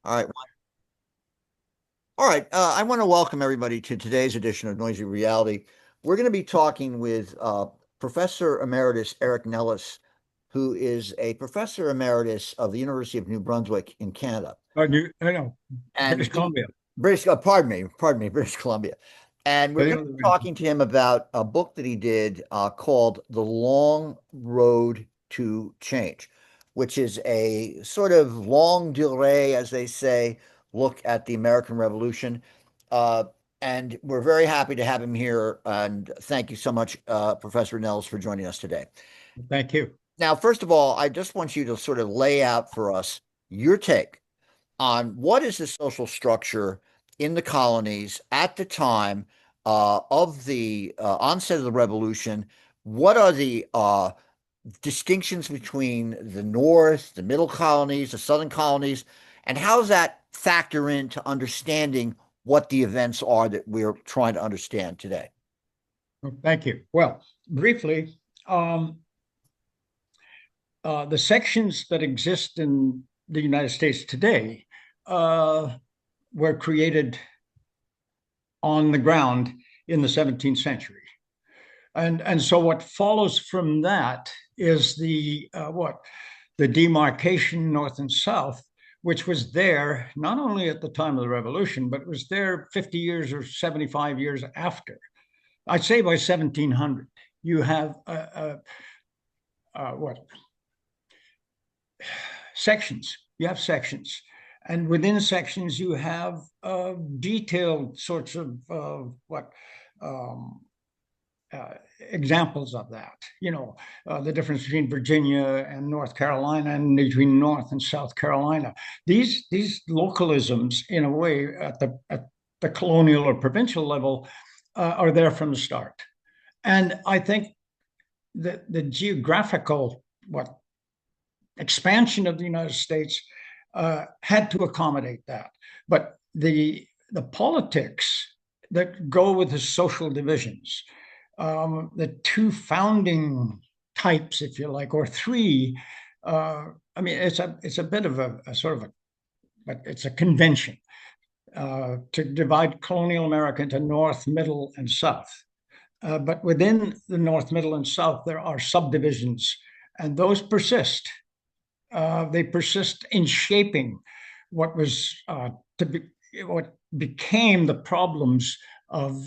All right. All right. I want to welcome everybody to today's edition of Noisy Reality. We're going to be talking with Professor Emeritus Eric Nellis, who is a Professor Emeritus of the University of New Brunswick in Canada. I know, And British Columbia. pardon me, British Columbia. And we're going to be talking to him about a book that he did called The Long Road to Change, which is a sort of longue durée, as they say, look at the American Revolution. Uh, and we're very happy to have him here. And thank you so much, Professor Nels, for joining us today. Thank you. Now, first of all, I just want you to sort of lay out for us your take on what is the social structure in the colonies at the time of the onset of the revolution. What are the distinctions between the North, the middle colonies, the southern colonies, and how does that factor into understanding what the events are that we're trying to understand today? Thank you. Well, briefly, the sections that exist in the United States today were created on the ground in the 17th century. And so what follows from that is the demarcation north and south, which was there not only at the time of the revolution, but was there 50 years or 75 years after. I'd say by 1700, you have sections. You have sections, and within sections, you have detailed sorts of examples of that. The difference between Virginia and North Carolina, and between North and South Carolina. These localisms, in a way, at the colonial or provincial level, are there from the start. And I think that the geographical expansion of the United States had to accommodate that. But the politics that go with the social divisions, the two founding types, if you like, or three. It's a bit of a sort of but it's a convention to divide colonial America into North, Middle, and South. But within the North, Middle, and South, there are subdivisions, and those persist. They persist in shaping what was what became the problems of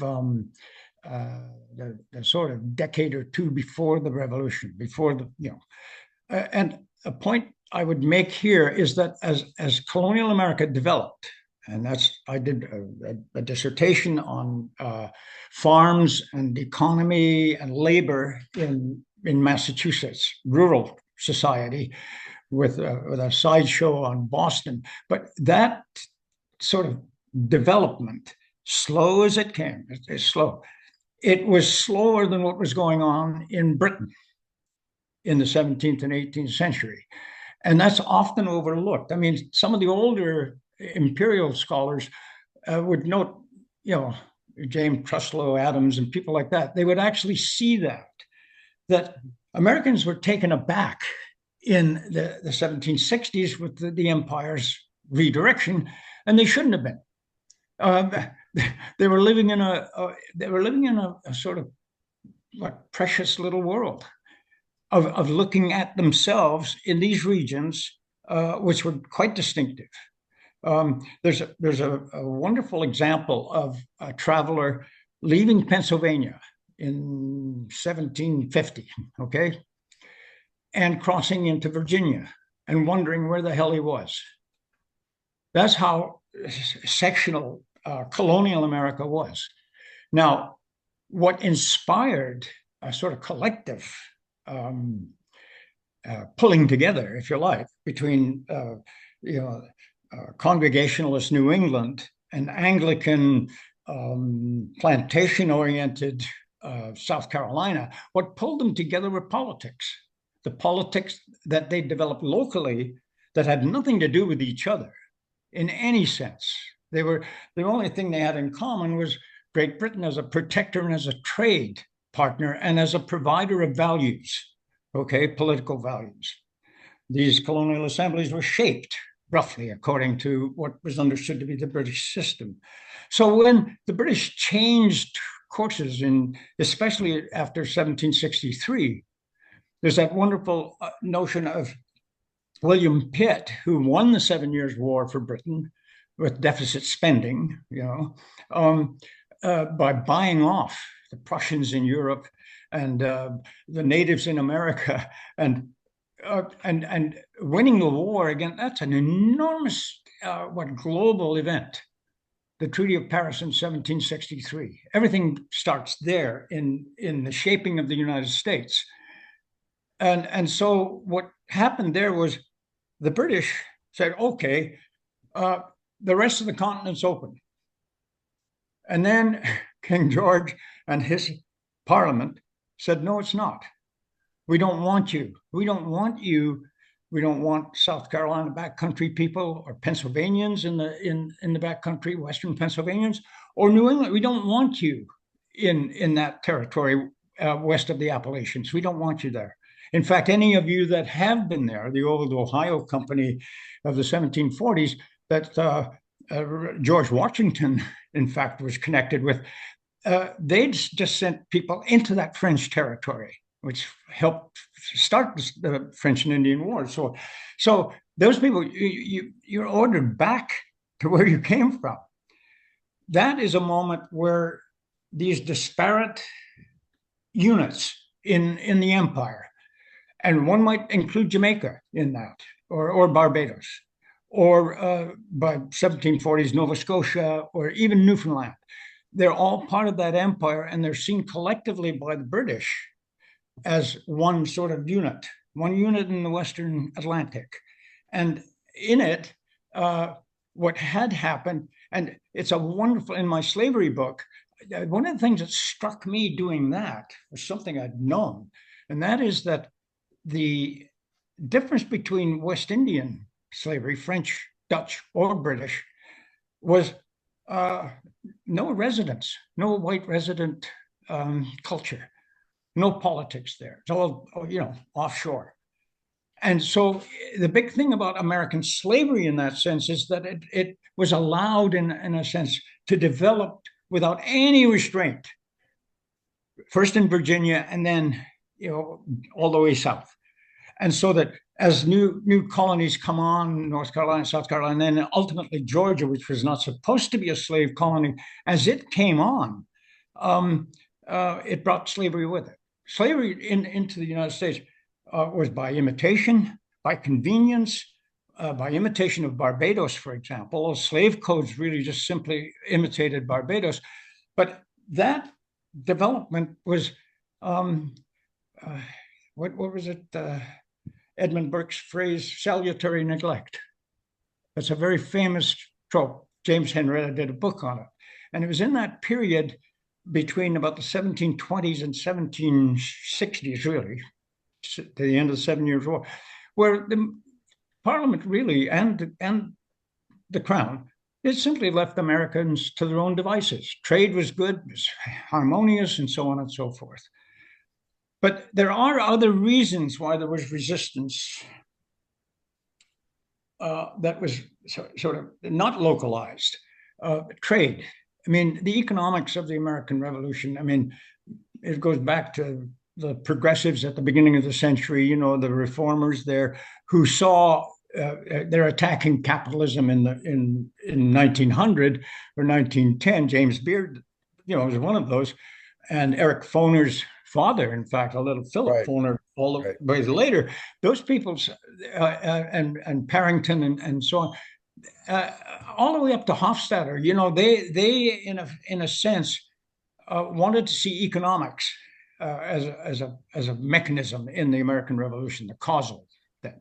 the sort of decade or two before the revolution, and a point I would make here is that as colonial America developed, and I did a dissertation on farms and economy and labor in Massachusetts, rural society, with a sideshow on Boston. But that sort of development, slow as it came, it's slow. It was slower than what was going on in Britain in the 17th and 18th century. And that's often overlooked. I mean, some of the older imperial scholars would note, James Truslow Adams and people like that, they would actually see that Americans were taken aback in the 1760s with the empire's redirection, and they shouldn't have been. They were living in a sort of precious little world of looking at themselves in these regions, which were quite distinctive. There's a wonderful example of a traveler leaving Pennsylvania in 1750, okay, and crossing into Virginia and wondering where the hell he was. That's how sectional colonial America was. Now, what inspired a sort of collective pulling together, if you like, between Congregationalist New England and Anglican plantation-oriented South Carolina, what pulled them together were politics. The politics that they developed locally that had nothing to do with each other in any sense. The only thing they had in common was Great Britain as a protector and as a trade partner and as a provider of values, okay, political values. These colonial assemblies were shaped roughly, according to what was understood to be the British system. So when the British changed courses, especially after 1763, there's that wonderful notion of William Pitt, who won the 7 Years' War for Britain with deficit spending, by buying off the Prussians in Europe and the natives in America, and winning the war again. That's an enormous global event. The Treaty of Paris in 1763. Everything starts there in the shaping of the United States. And so what happened there was the British said, okay, the rest of the continent's open. And then King George and his parliament said, no, it's not. We don't want you. We don't want you. We don't want South Carolina backcountry people or Pennsylvanians in the backcountry, Western Pennsylvanians, or New England. We don't want you in that territory west of the Appalachians. We don't want you there. In fact, any of you that have been there, the old Ohio Company of the 1740s that George Washington, in fact, was connected with, they'd just sent people into that French territory, which helped start the French and Indian War. So those people, you're ordered back to where you came from. That is a moment where these disparate units in the empire, and one might include Jamaica in that, or Barbados, or by 1740s Nova Scotia, or even Newfoundland. They're all part of that empire, and they're seen collectively by the British as one sort of unit, one unit in the Western Atlantic. And in it, what had happened, and it's a wonderful, in my slavery book, one of the things that struck me doing that was something I'd known, and that is that the difference between West Indian slavery, French, Dutch, or British, was no residence, no white resident culture, no politics there. It's all, offshore. And so the big thing about American slavery in that sense is that it was allowed, in a sense, to develop without any restraint, first in Virginia and then, all the way south. And so that as new colonies come on, North Carolina, South Carolina, and then ultimately Georgia, which was not supposed to be a slave colony, as it came on, it brought slavery with it. Slavery into the United States was by imitation, by convenience, by imitation of Barbados, for example. Slave codes really just simply imitated Barbados. But that development was, what was it? Edmund Burke's phrase, salutary neglect. That's a very famous trope. James Henrietta did a book on it. And it was in that period between about the 1720s and 1760s, really, to the end of the 7 Years' War, where the Parliament really and the Crown, it simply left Americans to their own devices. Trade was good, it was harmonious, and so on and so forth. But there are other reasons why there was resistance that was sort of not localized. Trade. I mean, the economics of the American Revolution, I mean, it goes back to the progressives at the beginning of the century, the reformers there who saw they're attacking capitalism in 1900 or 1910. James Beard, was one of those. And Eric Foner's father, in fact, a little Philip Foner, all the ways later, those people, and Parrington and so on, all the way up to Hofstadter, they in a sense wanted to see economics as a mechanism in the American Revolution, the causal thing.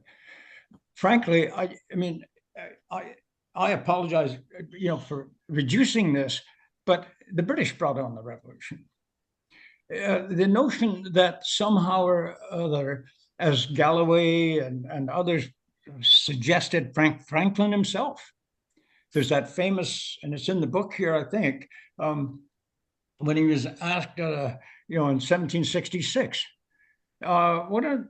Frankly, I mean, I apologize, for reducing this, but the British brought on the revolution. The notion that somehow or other, as Galloway and others suggested, Franklin himself, there's that famous, and it's in the book here, I think, when he was asked, in 1766, what are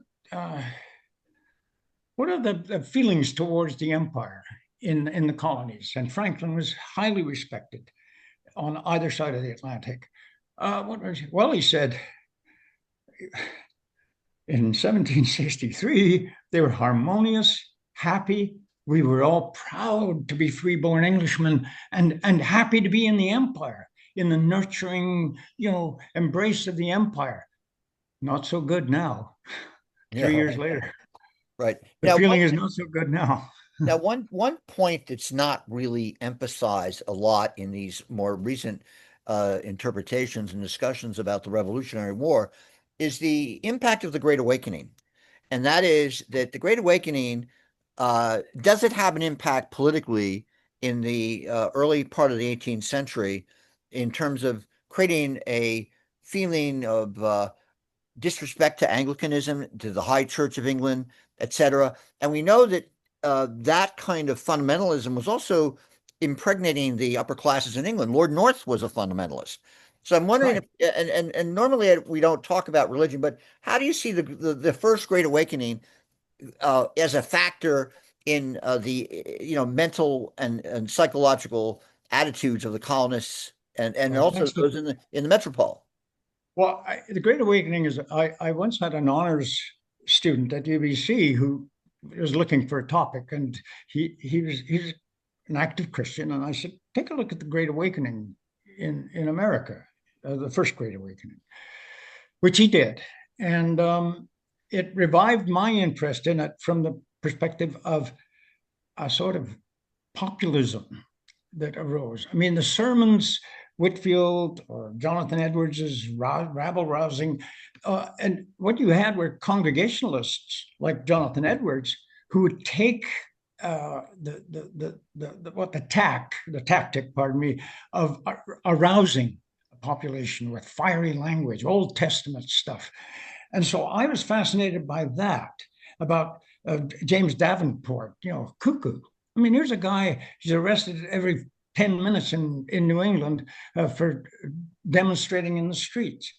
the feelings towards the empire? in the colonies, and Franklin was highly respected on either side of the Atlantic. Well, he said in 1763 they were harmonious, happy. We were all proud to be freeborn Englishmen and happy to be in the empire, in the nurturing, embrace of the empire. Not so good now. Yeah, 3 years right. later, Right. the feeling is not so good now. Now, one point that's not really emphasized a lot in these more recent interpretations and discussions about the Revolutionary War is the impact of the Great Awakening, and that is that the Great Awakening does it have an impact politically in the early part of the 18th century in terms of creating a feeling of disrespect to Anglicanism, to the High Church of England, etc. And we know that that kind of fundamentalism was also impregnating the upper classes in England. Lord North was a fundamentalist. So I'm wondering Right. if, and normally we don't talk about religion, but how do you see the first Great Awakening as a factor in the mental and psychological attitudes of the colonists and Well, also those in the metropole? well, the Great Awakening is. I once had an honors student at UBC who was looking for a topic, and he's an active Christian, and I said, take a look at the Great Awakening in America, the first Great Awakening, which he did, and it revived my interest in it from the perspective of a sort of populism that arose. I mean, the sermons, Whitfield or Jonathan Edwards's rabble rousing, and what you had were congregationalists like Jonathan Edwards who would take the tactic, pardon me, of arousing a population with fiery language, Old Testament stuff, and so I was fascinated by that about James Davenport, cuckoo. I mean, here's a guy, he's arrested every 10 minutes in New England for demonstrating in the streets.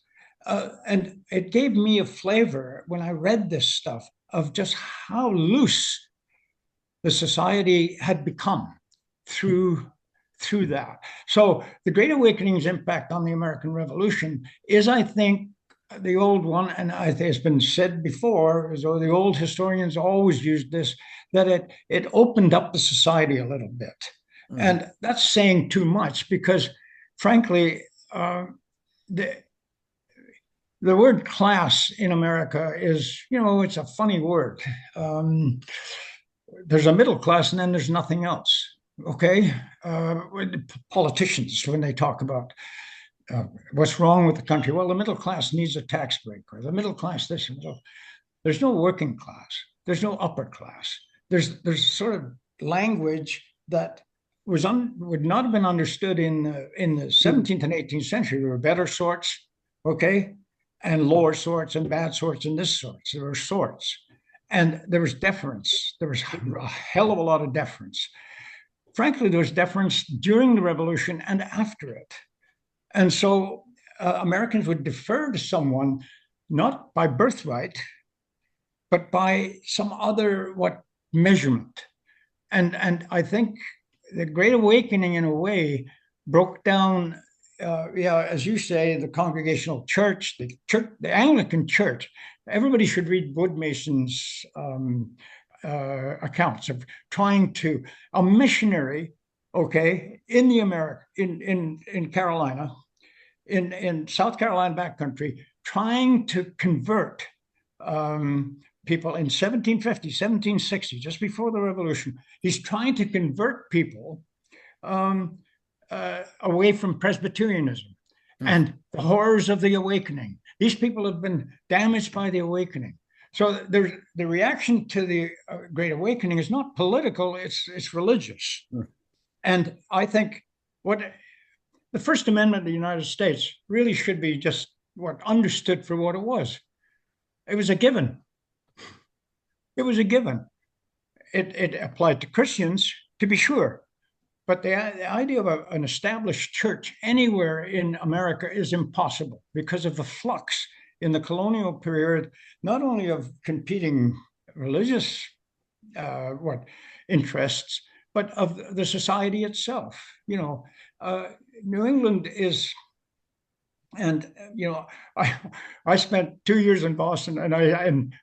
And it gave me a flavor when I read this stuff of just how loose the society had become through that. So the Great Awakening's impact on the American Revolution is, I think, the old one, and it's been said before, as though the old historians always used this, that it opened up the society a little bit. Mm-hmm. And that's saying too much because, frankly, the word class in America is, it's a funny word. There's a middle class and then there's nothing else. Okay. Politicians, when they talk about what's wrong with the country, well, the middle class needs a tax break, or the middle class this and that. There's no working class. There's no upper class. There's sort of language that would not have been understood in the 17th and 18th century. There were better sorts, okay, and lower sorts and bad sorts and this sorts. There were sorts, and there was deference. There was a hell of a lot of deference. Frankly, there was deference during the revolution and after it. And so Americans would defer to someone not by birthright, but by some other measurement. And I think the Great Awakening, in a way, broke down, as you say, the Congregational Church, the Anglican Church. Everybody should read Woodmason's accounts of trying to a missionary, okay, in the in Carolina, in South Carolina backcountry, trying to convert people in 1750, 1760, just before the revolution. He's trying to convert people away from Presbyterianism and the horrors of the awakening. These people have been damaged by the awakening. So the reaction to the Great Awakening is not political, it's religious. And I think the First Amendment of the United States really should be just understood for what it was. It was a given. It was a given. It applied to Christians, to be sure. But the idea of an established church anywhere in America is impossible because of the flux in the colonial period, not only of competing religious interests, but of the society itself. You know, New England is, and I I spent 2 years in Boston, and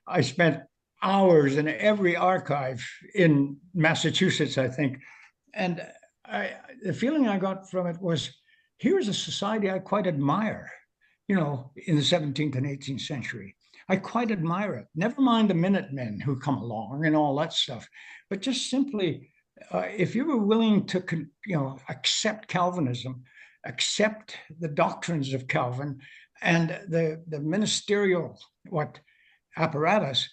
I spent hours in every archive in Massachusetts, I think, and the feeling I got from it was, here's a society I quite admire, in the 17th and 18th century. I quite admire it. Never mind the Minutemen who come along and all that stuff, but just simply, if you were willing to, accept Calvinism, accept the doctrines of Calvin, and the ministerial apparatus,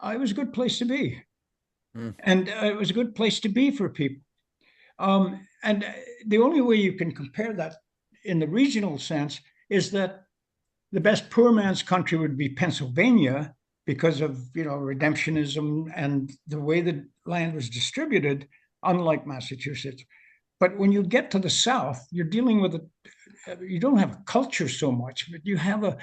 it was a good place to be, and it was a good place to be for people. And the only way you can compare that in the regional sense is that the best poor man's country would be Pennsylvania because of, redemptionism and the way the land was distributed, unlike Massachusetts. But when you get to the South, you're dealing with you don't have a culture so much, but you have a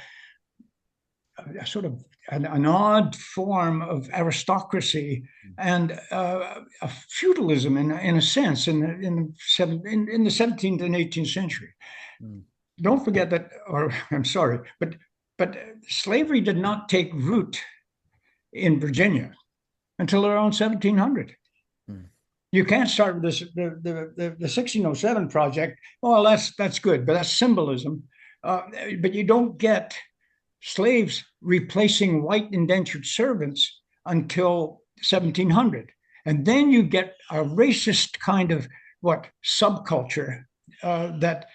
sort of an odd form of aristocracy and a feudalism in a sense in the 17th and 18th century. Don't forget that, or I'm sorry, but slavery did not take root in Virginia until around 1700. You can't start with this the 1607 project. Well, that's good, but that's symbolism. But you don't get slaves replacing white indentured servants until 1700. And then you get a racist kind of subculture that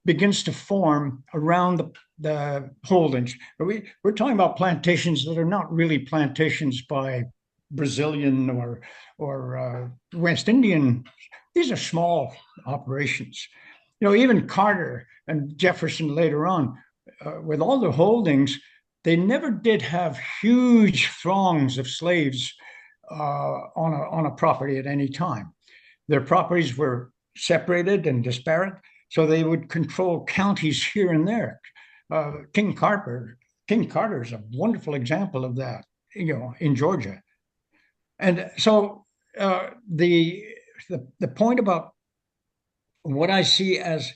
begins to form around the holdings. We're talking about plantations that are not really plantations by Brazilian or West Indian. These are small operations. Even Carter and Jefferson later on, with all their holdings, they never did have huge throngs of slaves on a property at any time. Their properties were separated and disparate, so they would control counties here and there. King Carter is a wonderful example of that, in Georgia. And so the point about what I see as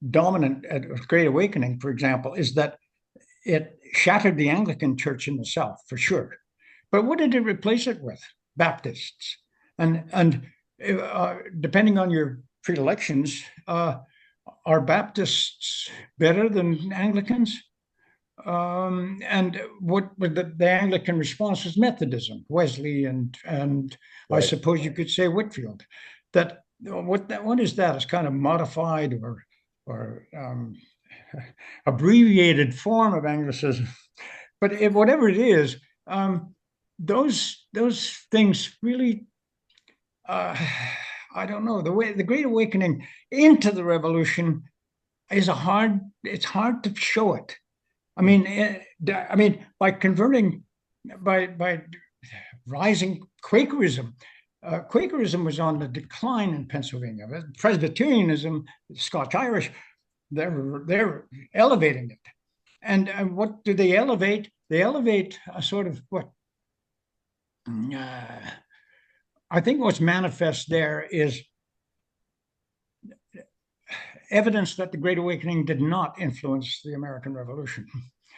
dominant at Great Awakening, for example, is that it shattered the Anglican Church in the South, for sure. But what did it replace it with? Baptists. And depending on your predilections, are Baptists better than Anglicans? And what the Anglican response was Methodism, Wesley, and right. I suppose you could say Whitfield. That what is that? It's kind of modified or abbreviated form of Anglicism. But whatever it is, those things really, I don't know. The Great Awakening into the Revolution is it's hard to show it. I mean, by converting, by rising Quakerism. Quakerism was on the decline in Pennsylvania. Presbyterianism, Scotch-Irish, they're elevating it. And what do they elevate? They elevate a sort of I think what's manifest there is evidence that the Great Awakening did not influence the American Revolution.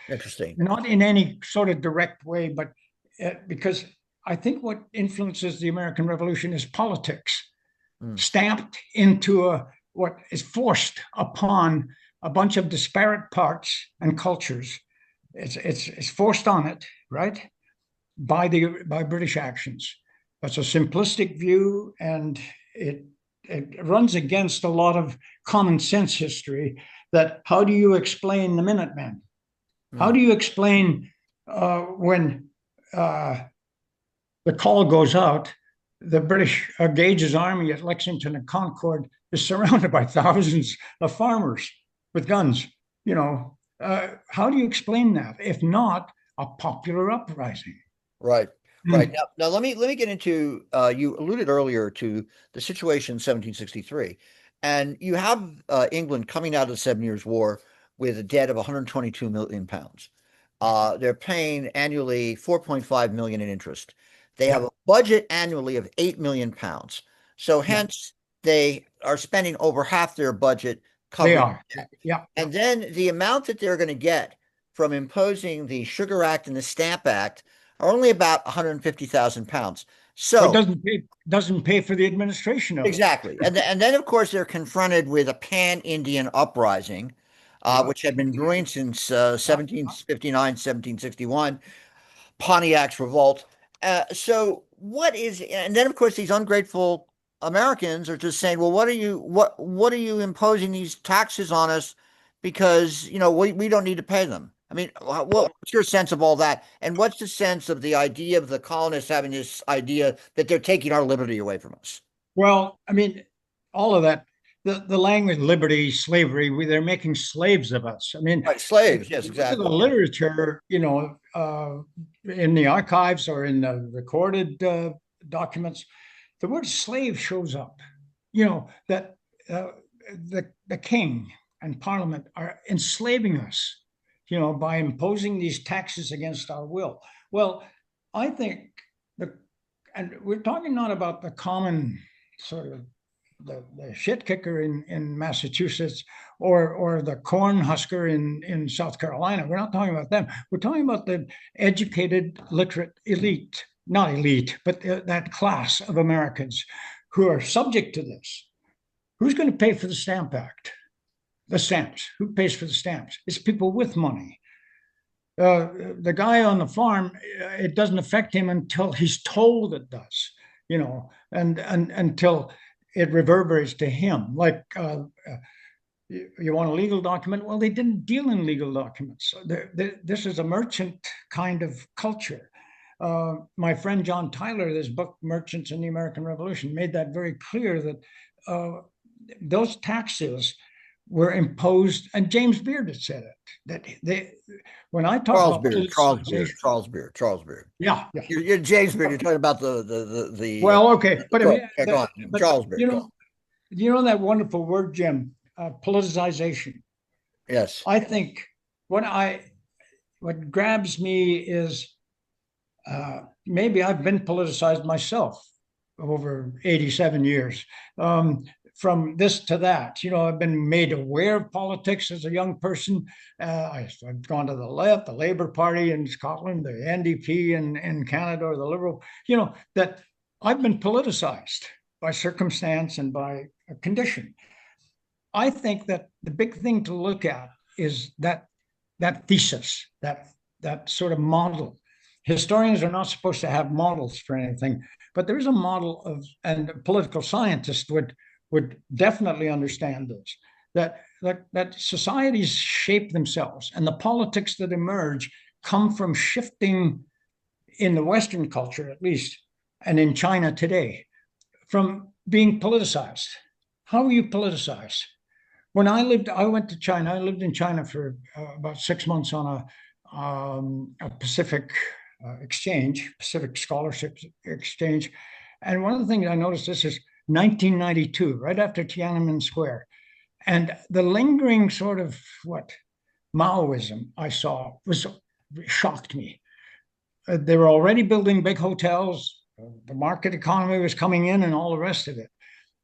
Interesting. Not in any sort of direct way, but because I think what influences the American Revolution is politics, stamped into what is forced upon a bunch of disparate parts and cultures. It's forced on it, right, by British actions. That's a simplistic view, and it runs against a lot of common sense history. That how do you explain the Minutemen? How do you explain when the call goes out, the British Gage's army at Lexington and Concord is surrounded by thousands of farmers with guns? How do you explain that if not a popular uprising? Right. Right. Now let me get into you alluded earlier to the situation in 1763, and you have England coming out of the 7 Years' War with a debt of 122 million pounds. They're paying annually 4.5 million in interest. They have a budget annually of 8 million pounds. So Yeah, hence they are spending over half their budget they covering are. that. Yeah. And then the amount that they're going to get from imposing the Sugar Act and the Stamp Act are only about 150,000 pounds. But So doesn't pay for the administration of it. exactly. And then, of course, they're confronted with a pan-Indian uprising, Yeah. which had been brewing since Yeah. 1759, 1761, Pontiac's revolt. So what is, and then, of course, these ungrateful Americans are just saying, well, what are you imposing these taxes on us? Because, we don't need to pay them. I mean, what's your sense of all that? And what's the sense of the idea of the colonists having this idea that they're taking our liberty away from us? Well, I mean, all of that, the language, liberty, slavery, they're making slaves of us. I mean, Right, if slaves. Yes, you look at the exactly. Yeah. literature, in the archives or in the recorded documents, the word slave shows up. That uh, the king and parliament are enslaving us, by imposing these taxes against our will. Well, I think the and we're talking not about the common sort of the shit kicker in Massachusetts or the corn husker in South Carolina. We're not talking about them. We're talking about the educated, literate elite, not elite, but that class of Americans who are subject to this. Who's going to pay for the Stamp Act? The stamps. Who pays for the stamps? It's people with money. The guy on the farm, it doesn't affect him until he's told it does, and until it reverberates to him. Like, you want a legal document? Well, they didn't deal in legal documents. This is a merchant kind of culture. My friend John Tyler, this book, Merchants in the American Revolution, made that very clear that those taxes were imposed, and James Beard had said it, that when I talk Charles about Beard, Charles Beard, politicization, Charles Beard, Charles Beard. yeah, yeah. You're James Beard. You're talking about the Well, okay, but I mean, yeah, go on. but Charles Beard. Go on. that wonderful word, Jim, politicization. Yes. I think what I what grabs me is maybe I've been politicized myself over 87 years. From this to that, I've been made aware of politics as a young person. I've gone to the left, the Labour Party in Scotland, the NDP in Canada, or the Liberal, that I've been politicized by circumstance and by a condition. I think that the big thing to look at is that thesis, that sort of model. Historians are not supposed to have models for anything, but there is a model of, and political scientists would definitely understand this, that societies shape themselves, and the politics that emerge come from shifting in the Western culture, at least, and in China today, from being politicized. How are you politicized? When I went to China. I lived in China for about 6 months on a Pacific Pacific scholarship exchange. And one of the things I noticed, this is 1992, right after Tiananmen Square. And the lingering sort of Maoism I saw shocked me. They were already building big hotels. The market economy was coming in and all the rest of it.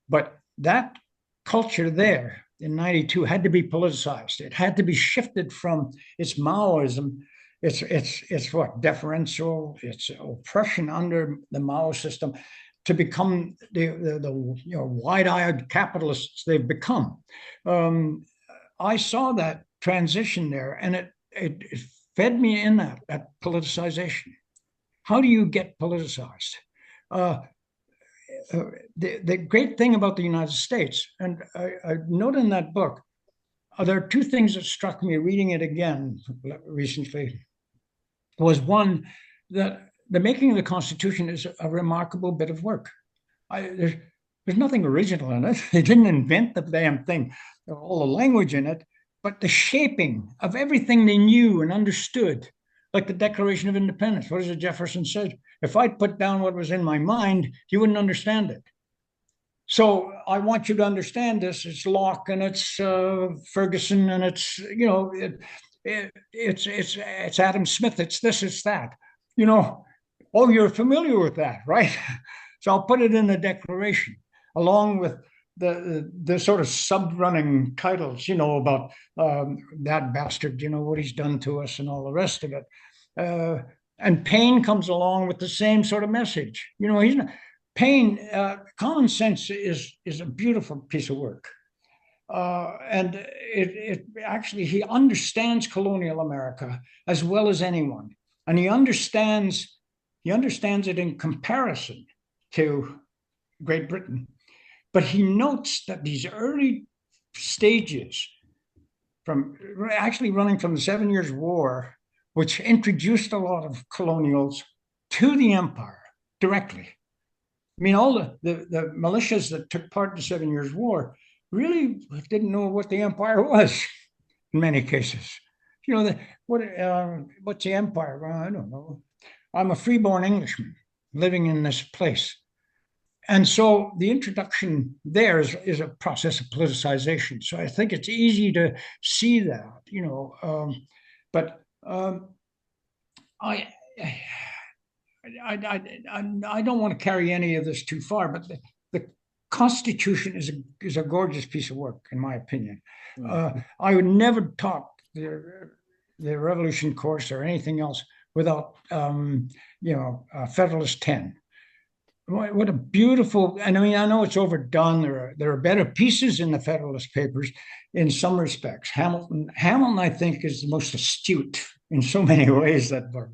But that culture there in 92 had to be politicized. It had to be shifted from its Maoism, it's what, deferential, it's oppression under the Mao system, to become the wide-eyed capitalists they've become. I saw that transition there, and it fed me in that politicization. How do you get politicized? Uh, the great thing about the United States, and I note in that book, there are two things that struck me reading it again recently. Was one, that the making of the Constitution is a remarkable bit of work. There's nothing original in it. They didn't invent the damn thing, all the language in it, but the shaping of everything they knew and understood, like the Declaration of Independence. What does it Jefferson say? If I'd put down what was in my mind, you wouldn't understand it. So I want you to understand this. It's Locke and it's Ferguson and it's it's Adam Smith. It's this. It's that. Oh, you're familiar with that, right? So I'll put it in the Declaration. along with the sort of sub-running titles, about that bastard, what he's done to us and all the rest of it. And Paine comes along with the same sort of message. He's not, Paine, Common Sense is a beautiful piece of work. And it actually, he understands colonial America as well as anyone. And he understands it in comparison to Great Britain. But he notes that these early stages, from actually running from the 7 Years' War, which introduced a lot of colonials to the empire directly. I mean, all the militias that took part in the 7 Years' War really didn't know what the empire was in many cases. What's the empire? Well, I don't know. I'm a freeborn Englishman living in this place. And so the introduction there is a process of politicization. So I think it's easy to see that, but I don't want to carry any of this too far, but the Constitution is a gorgeous piece of work, in my opinion. I would never taught the Revolution course or anything else without, Federalist 10. What a beautiful, and I mean, I know it's overdone. There are better pieces in the Federalist Papers in some respects. Hamilton, I think, is the most astute in so many ways, that book,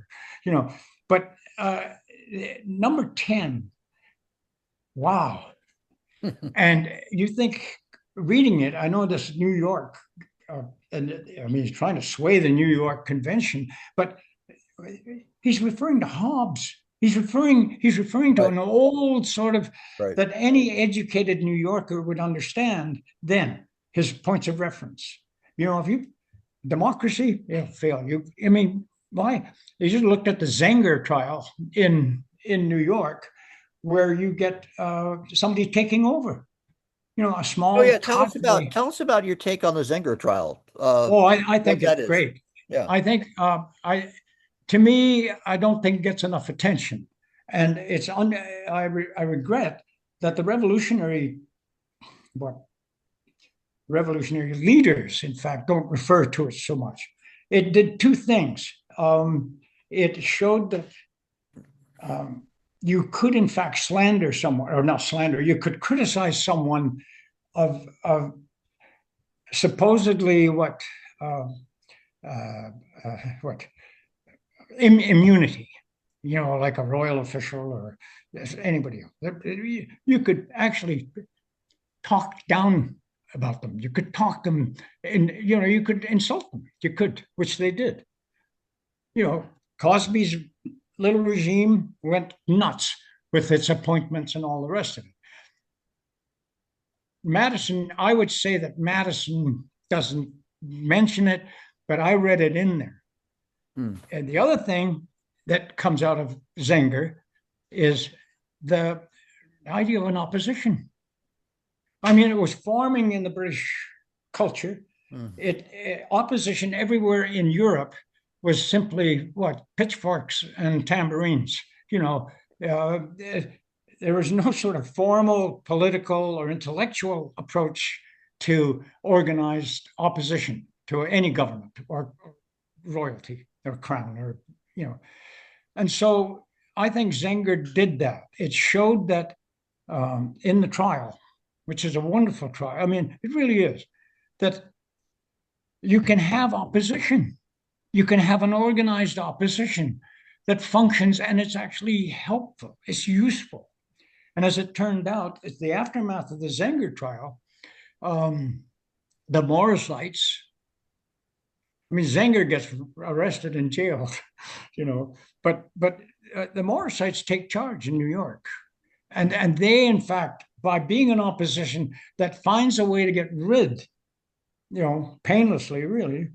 but number 10, wow. And you think, reading it, I know this New York, and I mean, he's trying to sway the New York Convention, but he's referring to Hobbes. He's referring to an old sort of that any educated New Yorker would understand then, his points of reference. If you democracy, fail. I mean, why? You just looked at the Zenger trial in New York, where you get somebody taking over. A small. Oh yeah, tell us about your take on the Zenger trial. I think it's great. Yeah, I think to me, I don't think it gets enough attention, and I regret that the revolutionary leaders, in fact, don't refer to it so much. It did two things. It showed that you could, in fact, slander someone, or not slander. You could criticize someone of supposedly immunity, like a royal official or anybody else. You could actually talk down about them. You could talk them, and you could insult them. You could, which they did. Cosby's little regime went nuts with its appointments and all the rest of it. Madison, I would say that Madison doesn't mention it, but I read it in there. And the other thing that comes out of Zenger is the idea of an opposition. I mean, it was forming in the British culture. Opposition everywhere in Europe was simply pitchforks and tambourines. There was no sort of formal political or intellectual approach to organized opposition to any government or royalty or crown, or and so I think Zenger did that. It showed that in the trial, which is a wonderful trial. I mean, it really is, that you can have opposition. You can have an organized opposition that functions, and it's actually helpful. It's useful. And as it turned out, it's the aftermath of the Zenger trial. The Morrisites, I mean, Zenger gets arrested and jailed, but the Morrisites take charge in New York. And they, in fact, by being an opposition that finds a way to get rid, painlessly, really,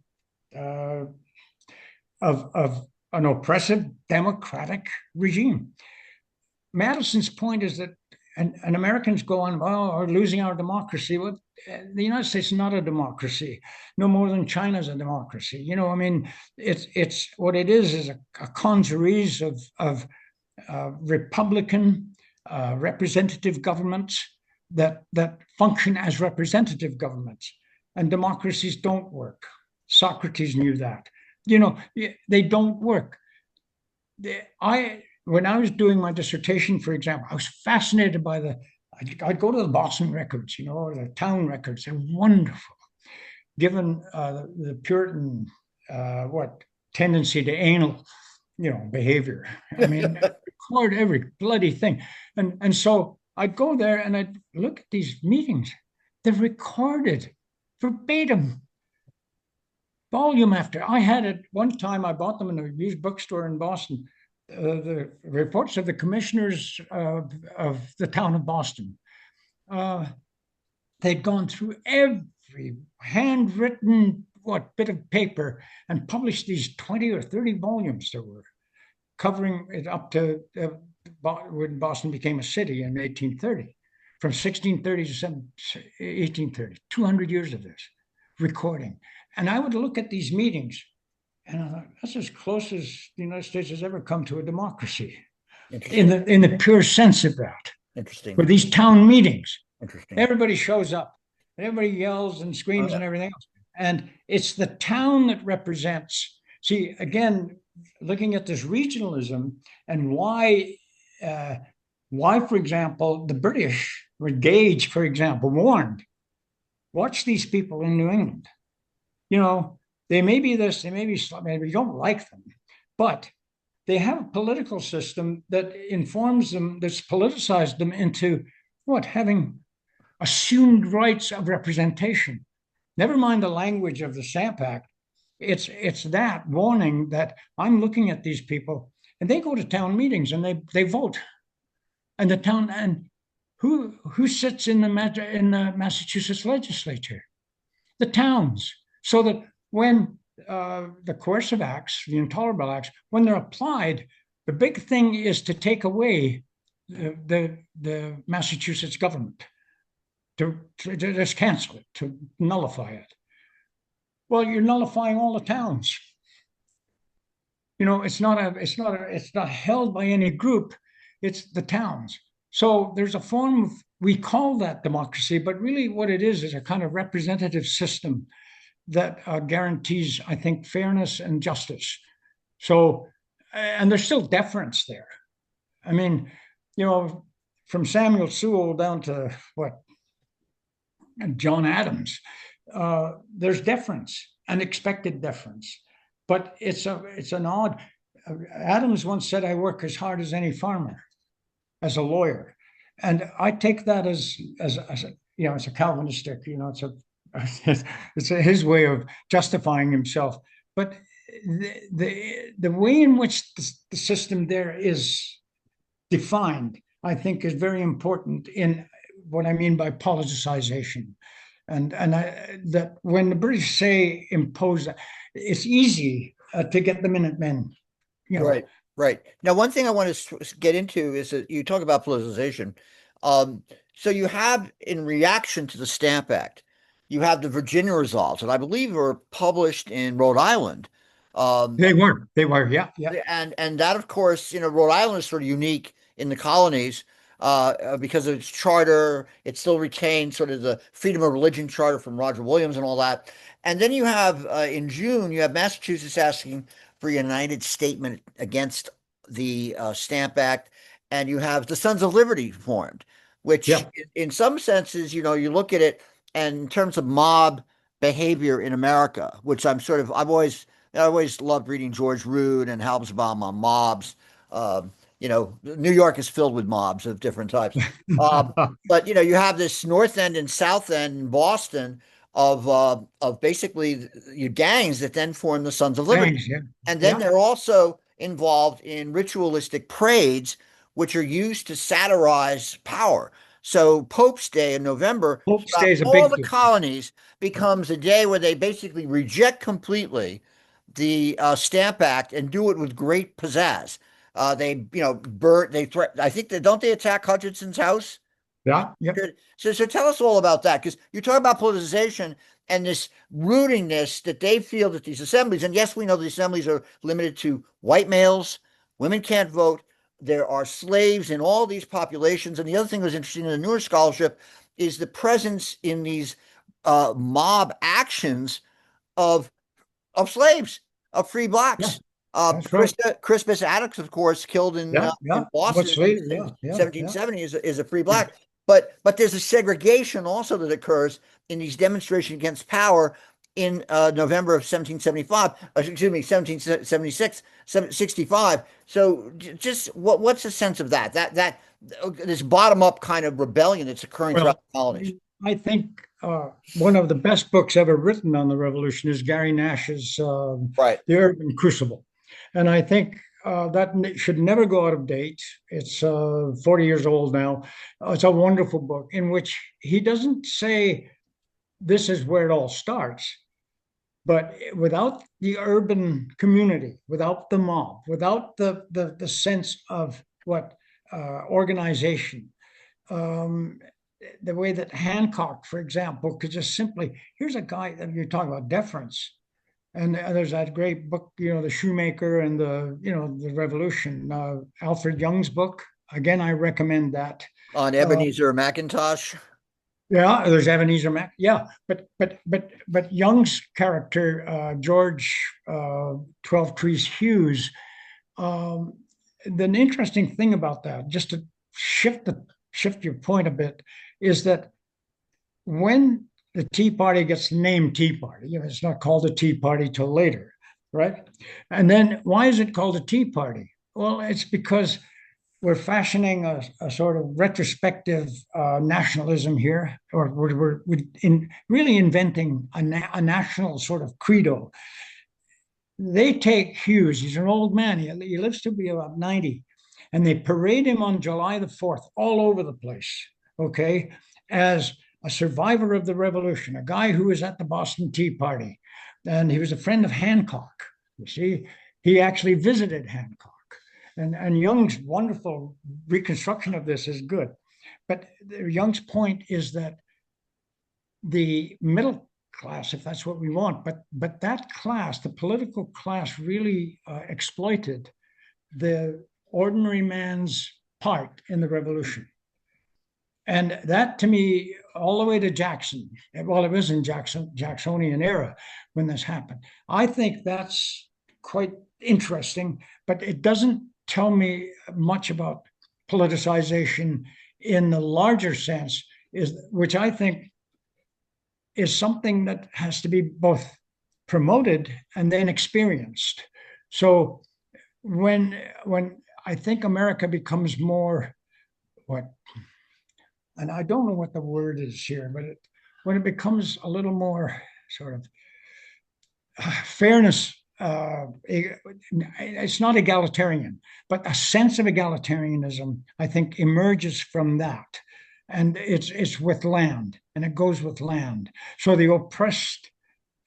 of an oppressive democratic regime. Madison's point is that, and Americans go on, we're losing our democracy. Well, the United States is not a democracy, no more than China's a democracy. I mean, it's what it is a congeries of Republican representative governments that function as representative governments, and democracies don't work. Socrates knew that. They don't work. When I was doing my dissertation, for example, I was fascinated by I'd go to the Boston records, or the town records. They're wonderful, given the Puritan tendency to anal, behavior. I mean, record every bloody thing, and so I'd go there and I'd look at these meetings. They're recorded verbatim, volume after. I had it one time. I bought them in a used bookstore in Boston. The reports of the commissioners of the town of Boston. They'd gone through every handwritten bit of paper and published these 20 or 30 volumes there were, covering it up to when Boston became a city in 1830. From 1630 to 1830, 200 years of this recording. And I would look at these meetings, and I thought, that's as close as the United States has ever come to a democracy, in the pure sense of that. Interesting. For these town meetings, interesting. Everybody shows up, and everybody yells and screams and everything else. And it's the town that represents. See, again, looking at this regionalism and why, for example, the British were Gage, for example, warned, watch these people in New England. They may be this, they may be, maybe you don't like them, but they have a political system that informs them, that's politicized them into having assumed rights of representation. Never mind the language of the Stamp Act. It's that warning that I'm looking at these people, and they go to town meetings and they vote, and the town, and who sits in the Massachusetts legislature? The towns. So that when the coercive acts, the intolerable acts, when they're applied, the big thing is to take away the Massachusetts government, to just cancel it, to nullify it. Well, you're nullifying all the towns. It's not held by any group. It's the towns. So there's a form of, we call that democracy, but really what it is a kind of representative system that guarantees, I think, fairness and justice. So, and there's still deference there. I mean, from Samuel Sewall down to John Adams, there's deference and expected deference, but it's an odd. Adams once said, "I work as hard as any farmer, as a lawyer," and I take that as it's a Calvinistic, it's his way of justifying himself. But the way in which the system there is defined, I think, is very important in what I mean by politicization. And that when the British say impose, it's easy to get the Minutemen. Right. Now, one thing I want to get into is that you talk about politicization. So you have, in reaction to the Stamp Act, you have the Virginia resolves that I believe were published in Rhode Island. They were, yeah. And that, of course, Rhode Island is sort of unique in the colonies because of its charter. It still retains sort of the freedom of religion charter from Roger Williams and all that. And then you have, in June, you have Massachusetts asking for a united statement against the Stamp Act, and you have the Sons of Liberty formed, which in some senses, you look at it, and in terms of mob behavior in America, which I've always loved reading George Rood and Hobsbawm on mobs. New York is filled with mobs of different types. But you have this North End and South End in Boston of basically your gangs that then form the Sons of Liberty. And then they're also involved in ritualistic parades, which are used to satirize power. So Pope's Day in November, Pope's Day is a all big the colonies becomes a day where they basically reject completely the Stamp Act and do it with great pizzazz. They burn. They threaten. I think don't they attack Hutchinson's house? Yeah. So tell us all about that, because you talk about politicization and this rootingness that they feel that these assemblies, and yes, we know the assemblies are limited to white males, women can't vote. There are slaves in all these populations. And the other thing that was interesting in the newer scholarship is the presence in these mob actions of slaves, of free Yeah, blacks. that's right. Crispus Attucks, of course, killed Yeah, in yeah. Boston What's later? in Yeah, yeah, yeah. 1770 is a free Yeah. black. But there's a segregation also that occurs in these demonstrations against power in November of 1775, excuse me, 1776, 65. So just what's the sense of that? That this bottom up kind of rebellion that's occurring throughout Well, the colonies. I think one of the best books ever written on the revolution is Gary Nash's Right. The Urban Crucible. And I think that should never go out of date. It's 40 years old now. It's a wonderful book in which he doesn't say this is where it all starts, but without the urban community, without the mob, without the sense of what organization, um, the way that Hancock, for example, could just simply, here's a guy that you're talking about deference. And there's that great book, The Shoemaker and the Revolution, Alfred Young's book. Again, I recommend that. On Uh, Ebenezer McIntosh. yeah, there's Ebenezer Mac. Yeah, but Young's character, George 12 Trees Hughes, um, the interesting thing about that, just to shift your point a bit, is that when the Tea Party gets named Tea Party, it's not called a Tea Party till later, right? And then why is it called a Tea Party? Well, it's because we're fashioning a sort of retrospective nationalism here, or we're really inventing a national sort of credo. They take Hughes, he's an old man, he lives to be about 90, and they parade him on July the 4th all over the place, okay, as a survivor of the revolution, a guy who was at the Boston Tea Party. And he was a friend of Hancock. You see, he actually visited Hancock. And Young's wonderful reconstruction of this is good. But Young's point is that the middle class, if that's what we want, but that class, the political class, really exploited the ordinary man's part in the revolution. And that to me, all the way to Jackson, well, it was in Jacksonian era when this happened. I think that's quite interesting, but it doesn't tell me much about politicization in the larger sense, which I think is something that has to be both promoted and then experienced. So when I think America becomes more what, and I don't know what the word is here, but when it becomes a little more sort of fairness, it's not egalitarian, but a sense of egalitarianism, I think, emerges from that. And it's with land, and it goes with land. So the oppressed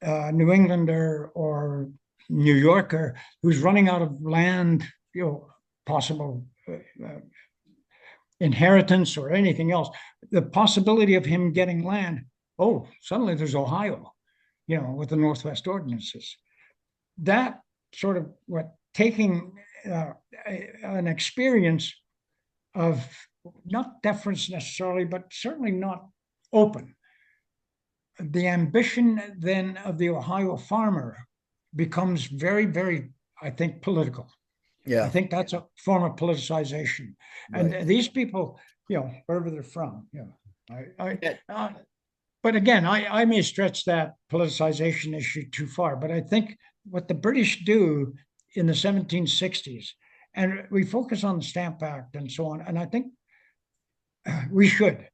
New Englander or New Yorker who's running out of land, possible inheritance or anything else, the possibility of him getting land, oh, suddenly there's Ohio, with the Northwest ordinances. That sort of taking an experience of not deference necessarily, but certainly not open. The ambition then of the Ohio farmer becomes very, very, I think, political. I Yeah. think that's a form of politicization. Right. And these people, wherever they're from, Yeah. but again, I may stretch that politicization issue too far, but I think what the British do in the 1760s, and we focus on the Stamp Act and so on, and I think we should.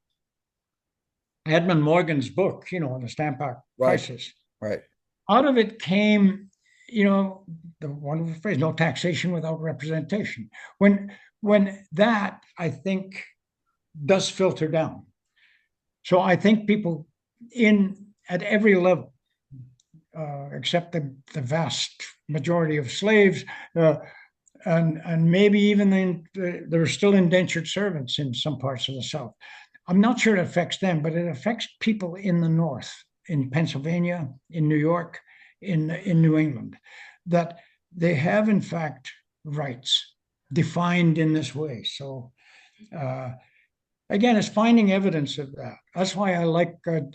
Edmund Morgan's book, on the Stamp Act Right. crisis, Right. out of it came, the wonderful phrase, no taxation without representation. When that, I think, does filter down. So I think people at every level, except the vast majority of slaves, and maybe even there are still indentured servants in some parts of the South. I'm not sure it affects them, but it affects people in the North, in Pennsylvania, in New York, in New England, that they have in fact rights defined in this way. So again, it's finding evidence of that. That's why I like the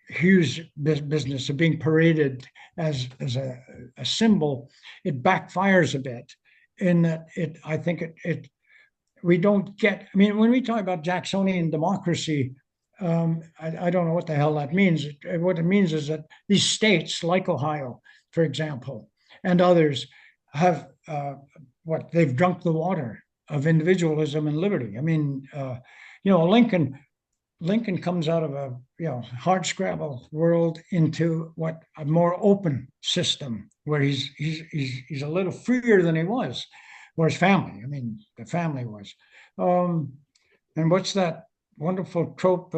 Hughes business of being paraded as a symbol. It backfires a bit in that I think we don't get. I mean, when we talk about Jacksonian democracy, I don't know what the hell that means. What it means is that these states, like Ohio, for example, and others, have what they've drunk the water of individualism and liberty. I mean, Lincoln comes out of a hard scrabble world into what a more open system where he's a little freer than he was, or his family. I mean, the family was. Um, and what's that wonderful trope?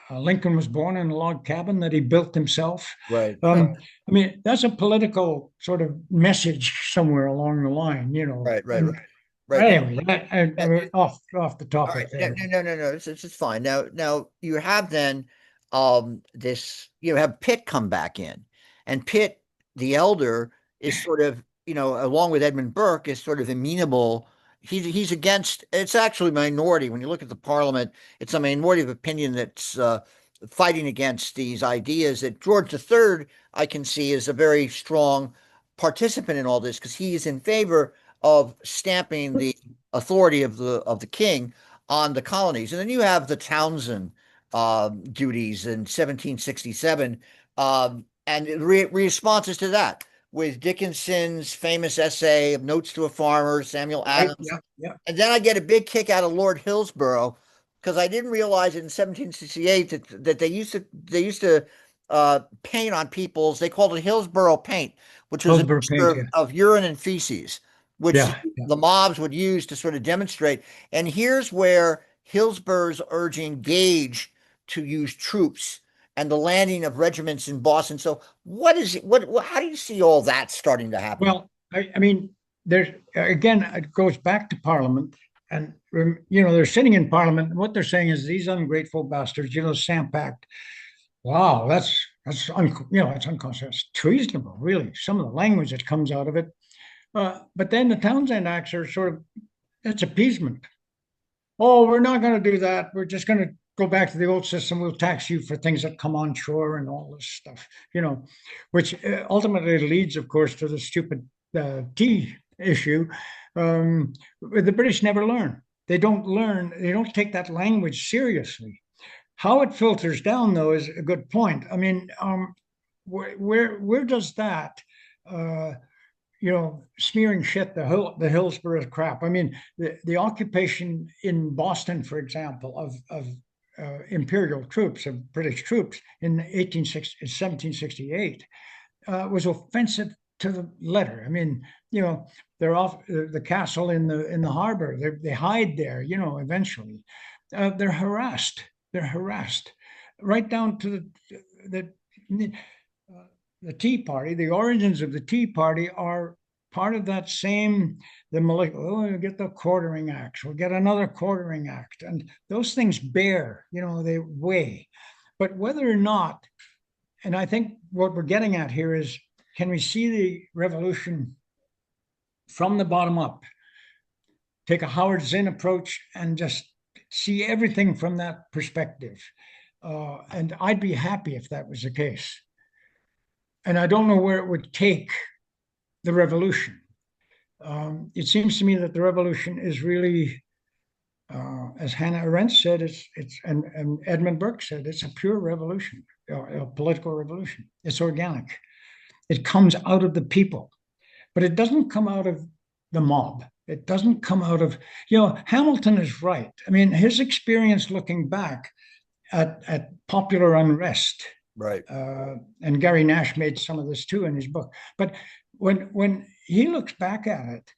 Lincoln was born in a log cabin that he built himself. Right. I mean, that's a political sort of message somewhere along the line, you know. Right. Right. And Right. anyway, Uh, off the all topic right. No, there. no, no, no, no. It's just fine. Now you have then this you have Pitt come back in, and Pitt the elder is sort of along with Edmund Burke is sort of amenable. He's against. It's actually a minority when you look at the Parliament. It's a minority of opinion that's fighting against these ideas. That George III I can see is a very strong participant in all this because he is in favor of stamping the authority of the king on the colonies. And then you have the Townsend duties in 1767, and responses to that with Dickinson's famous essay of Notes to a Farmer, Samuel Right? Adams. Yeah, yeah. And then I get a big kick out of Lord Hillsborough because I didn't realize in 1768 that they used to paint on people's. They called it Hillsborough paint, which was a Hillsborough mixture paint. of urine and feces, which Yeah, yeah. the mobs would use to sort of demonstrate. And here's where Hillsborough's urging Gage to use troops and the landing of regiments in Boston. So, what is it? How do you see all that starting to happen? Well, I mean, there's again, it goes back to Parliament, and they're sitting in Parliament, and what they're saying is these ungrateful bastards, Stamp Act. Wow, it's unconscionable. It's treasonable, really. Some of the language that comes out of it. But then the Townsend Acts are sort of it's appeasement. Oh, we're not going to do that. We're just going to go back to the old system. We'll tax you for things that come on shore and all this stuff, which ultimately leads, of course, to the stupid tea issue. The British never learn. They don't learn. They don't take that language seriously. How it filters down, though, is a good point. I mean, where does that smearing shit, the Hillsborough crap. I mean, the occupation in Boston, for example, of imperial troops, of British troops in 1768 was offensive to the letter. I mean, they're off the castle in the harbor. They hide there. Eventually, they're harassed. They're harassed, right down to the Tea Party. The origins of the Tea Party are part of that same we'll get the Quartering Act, we'll get another Quartering Act, and those things bear, they weigh. But whether or not, and I think what we're getting at here is, can we see the revolution from the bottom up? Take a Howard Zinn approach and just see everything from that perspective. And I'd be happy if that was the case. And I don't know where it would take the revolution. It seems to me that the revolution is really, as Hannah Arendt said, and Edmund Burke said, it's a pure revolution, a political revolution. It's organic. It comes out of the people, but it doesn't come out of the mob. It doesn't come out of, Hamilton is right. I mean, his experience looking back at popular unrest. Right. And Gary Nash made some of this too in his book. But when he looks back at it,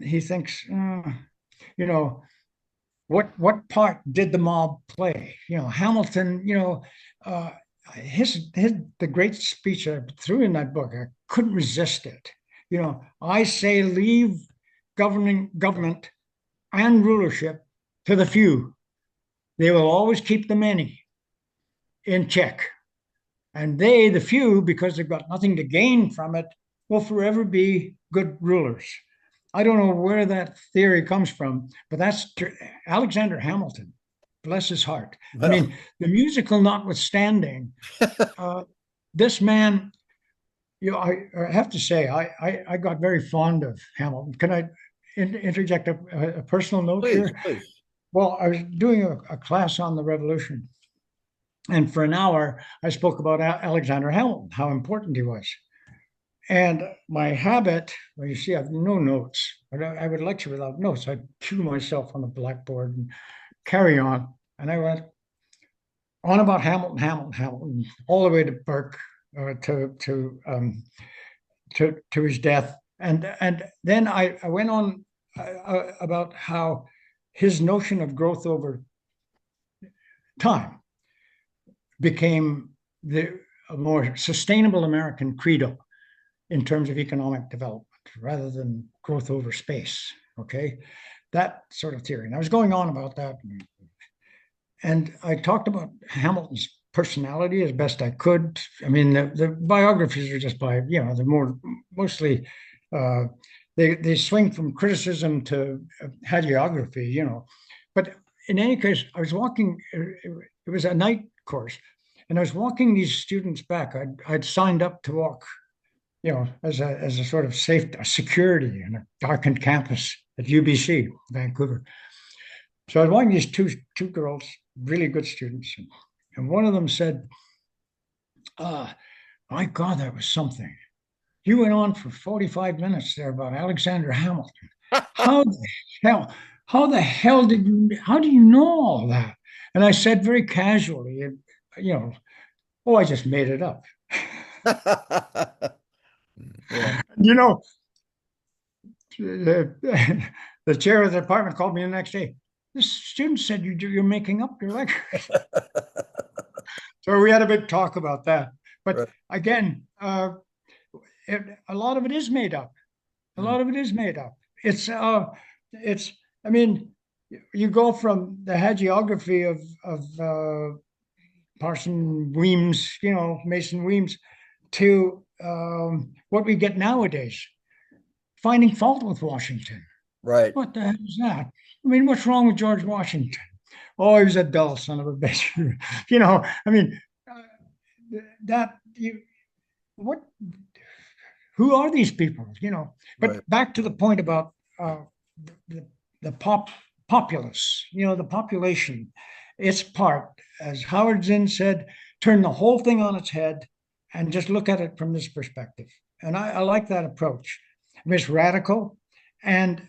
he thinks, what part did the mob play? Hamilton, the great speech I threw in that book, I couldn't resist it. I say leave government and rulership to the few. They will always keep the many in check. And they, the few, because they've got nothing to gain from it, will forever be good rulers. I don't know where that theory comes from, but that's Alexander Hamilton, bless his heart. I Well, mean, the musical notwithstanding, uh, this man, I have to say, I got very fond of Hamilton. Can I interject a personal note please, here? please. Well, I was doing a class on the Revolution, and for an hour, I spoke about Alexander Hamilton, how important he was. And my habit, well, you see, I have no notes. I would lecture without notes. I'd cue myself on the blackboard and carry on. And I went on about Hamilton, Hamilton, Hamilton, all the way to Burke, to his death. And then I went on about how his notion of growth over time became the more sustainable American credo in terms of economic development rather than growth over space. Okay. That sort of theory. And I was going on about that. And I talked about Hamilton's personality as best I could. I mean, the biographies are just by, they're mostly, uh, they swing from criticism to hagiography. But in any case, I was walking, it was a night course, and I was walking these students back. I'd signed up to walk, as a sort of security in a darkened campus at UBC, Vancouver. So I was watching these two girls, really good students, and one of them said, "My God, that was something. You went on for 45 minutes there about Alexander Hamilton. How the hell? How the hell did you? How do you know all that?" And I said very casually, you know, "Oh, I just made it up." Yeah. You know, the, the chair of the department called me the next day. This student said you're making up your lectures. So we had a big talk about that. But Right. again, a lot of it is made up. A Mm. lot of it is made up. It's. I mean, you go from the hagiography of Parson Weems, Mason Weems, to what we get nowadays, finding fault with Washington. Right. What the hell is that? I mean, what's wrong with George Washington? Oh, he was a dull son of a bitch. I mean, that you what? Who are these people? Right. But back to the point about the the populace. The population. Its part, as Howard Zinn said, turn the whole thing on its head and just look at it from this perspective. And I like that approach. I mean, it's radical, and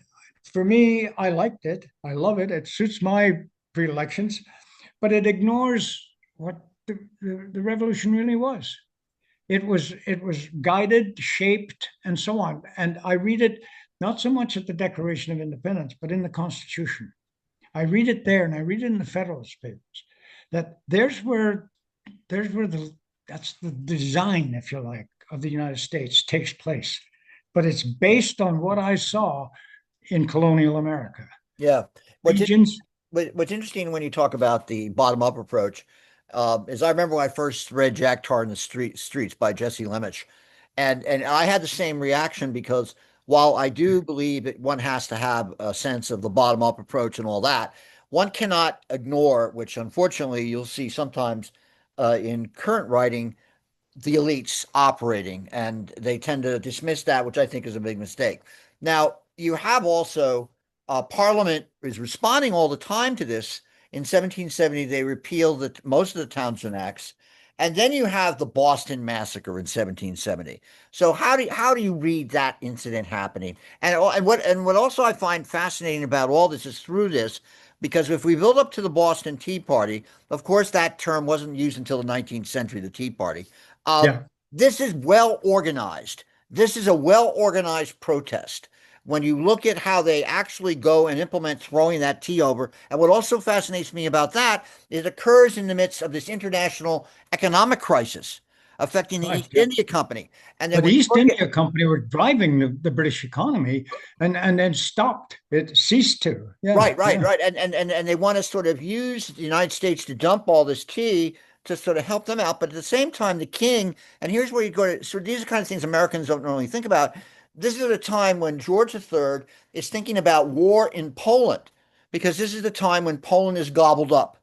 for me, I liked it. I love it. It suits my predilections, but it ignores what the revolution really was. It was guided, shaped, and so on. And I read it not so much at the Declaration of Independence, but in the Constitution. I read it there, and I read it in the Federalist Papers. That there's where that's the design, if you like, of the United States takes place. But it's based on what I saw in colonial America. Yeah. What's Regions, what's interesting when you talk about the bottom up approach is I remember when I first read Jack Tar in the Streets by Jesse Lemich, and I had the same reaction because while I do believe that one has to have a sense of the bottom up approach and all that, one cannot ignore, which unfortunately you'll see sometimes in current writing, the elites operating, and they tend to dismiss that, which I think is a big mistake. Now, you have also Parliament is responding all the time to this. In 1770, they repealed most of the Townshend Acts, and then you have the Boston Massacre in 1770. So how do you read that incident happening? And what also I find fascinating about all this is through this, because if we build up to the Boston Tea Party, of course that term wasn't used until the 19th century, the Tea Party. Um, yeah, this is well organized. This is a well organized protest. When you look at how they actually go and implement throwing that tea over, and what also fascinates me about that, it occurs in the midst of this international economic crisis affecting the right. East Yeah. India Company. And then But the when you East look at India Company were driving the British economy, and then stopped. It ceased to. Yeah, right, right, yeah, right. And they want to sort of use the United States to dump all this tea to sort of help them out. But at the same time, the king, and here's where you go to, so these are kind of things Americans don't normally think about. this is at a time when George III is thinking about war in Poland, because this is the time when Poland is gobbled up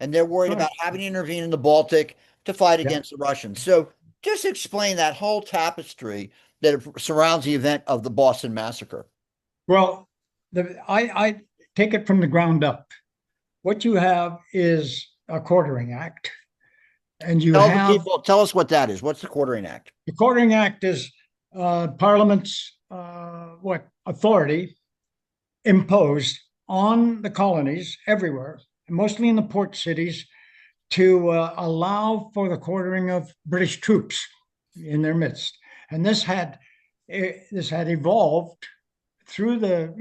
and they're worried about Right. having to intervene in the Baltic to fight Yeah. against the Russians. So just explain that whole tapestry that surrounds the event of the Boston Massacre. Well, I take it from the ground up. What you have is a quartering act, and you Tell the have people, tell us what that is. What's the Quartering Act? the quartering act is Parliament's what authority imposed on the colonies everywhere, mostly in the port cities, to allow for the quartering of British troops in their midst. And this had evolved through the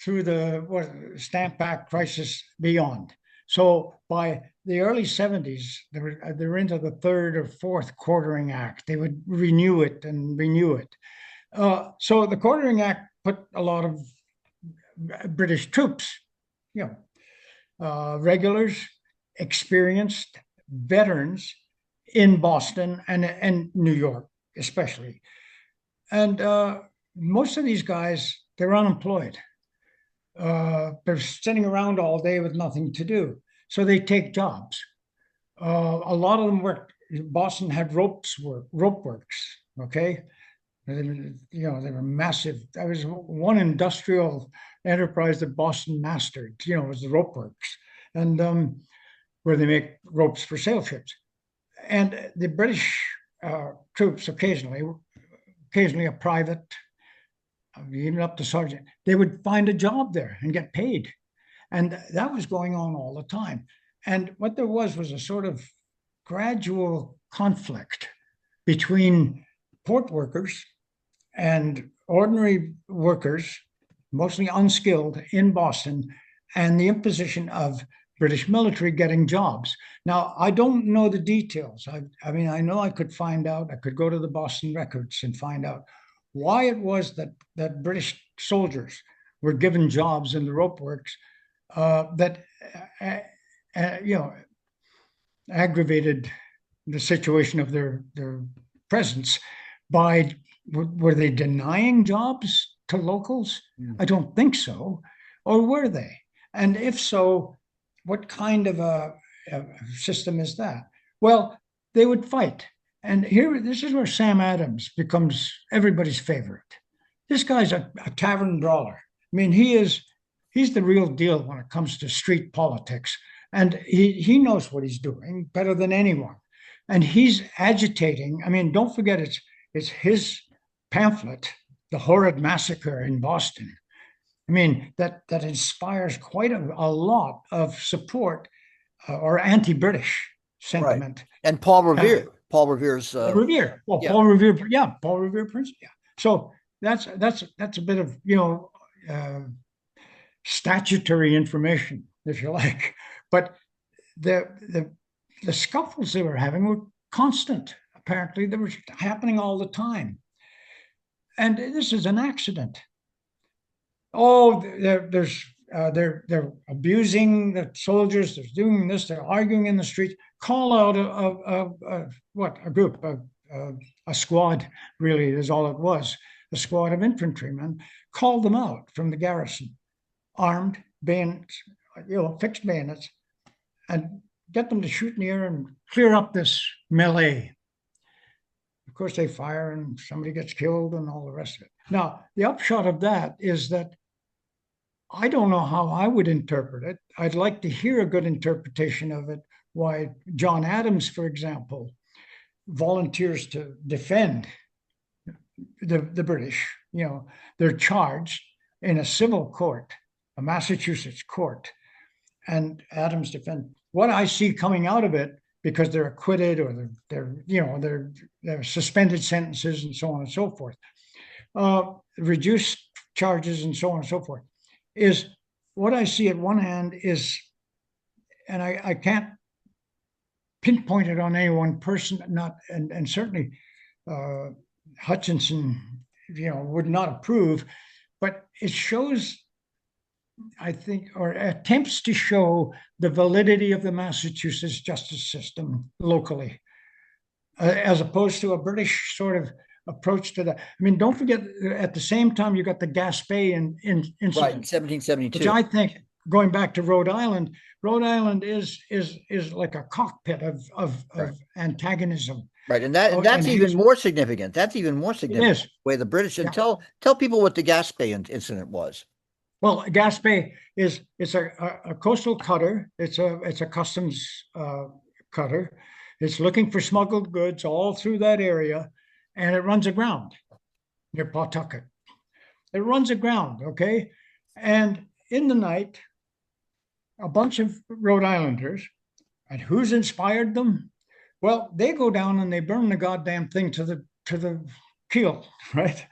through the Stamp Act crisis beyond. So by the early 70s, they were into the third or fourth quartering act. They would renew it and renew it. So the quartering act put a lot of British troops, you regulars, experienced veterans in Boston and New York, especially. And most of these guys, they're unemployed. They're sitting around all day with nothing to do. So they take jobs. A lot of them worked. Boston had rope works. Okay, they were massive. There was one industrial enterprise that Boston mastered. Was the rope works, and where they make ropes for sail ships. And the British troops occasionally a private, even up to sergeant, they would find a job there and get paid. And that was going on all the time. And what there was a sort of gradual conflict between port workers and ordinary workers, mostly unskilled in Boston, and the imposition of British military getting jobs. Now, I don't know the details. I mean, I know I could find out, I could go to the Boston records and find out why it was that British soldiers were given jobs in the rope works that, aggravated the situation of their presence by, were they denying jobs to locals? I don't think so. Or were they? And if so, what kind of a system is that? Well, they would fight. And this is where Sam Adams becomes everybody's favorite. This guy's a tavern brawler. I mean, he's the real deal when it comes to street politics. And he knows what he's doing better than anyone. And he's agitating. I mean, don't forget, it's his pamphlet, The Horrid Massacre in Boston. I mean, that inspires quite a lot of support or anti-British sentiment. Right. And Paul Revere. Paul Revere's Revere. Well, yeah. Paul Revere, yeah, Paul Revere Prince. Yeah. So that's a bit of statutory information, if you like. But the scuffles they were having were constant. Apparently, they were happening all the time. And this is an accident. Oh, they're abusing the soldiers. They're doing this. They're arguing in the streets. Call out a group, a squad. Really, is all it was. A squad of infantrymen. Called them out from the garrison, armed, bayonets, fixed bayonets, and get them to shoot in the air and clear up this melee. Of course, they fire and somebody gets killed and all the rest of it. Now, the upshot of that is that I don't know how I would interpret it. I'd like to hear a good interpretation of it. Why John Adams, for example, volunteers to defend the British. They're charged in a civil court, a Massachusetts court, and Adams defend. What I see coming out of it, because they're acquitted or they're suspended sentences and so on and so forth, reduced charges and so on and so forth, is what I see at one hand is, and I can't pinpoint it on any one person, and certainly Hutchinson, would not approve, but it shows, I think, or attempts to show the validity of the Massachusetts justice system locally, as opposed to a British sort of approach to that. I mean, don't forget, at the same time, you got the Gaspé Right, in incident, which 1772. I think, going back to Rhode Island is like a cockpit Right. of antagonism. Right, and Oh, that's and even he's more significant. That's even more it significant. is. The way the British, and Yeah. tell people what the Gaspé incident was. Well, Gaspé is it's a coastal cutter. It's a customs cutter. It's looking for smuggled goods all through that area, and it runs aground near Pawtucket. It runs aground, okay? And in the night, a bunch of Rhode Islanders, and who's inspired them? Well, they go down and they burn the goddamn thing to the keel, right?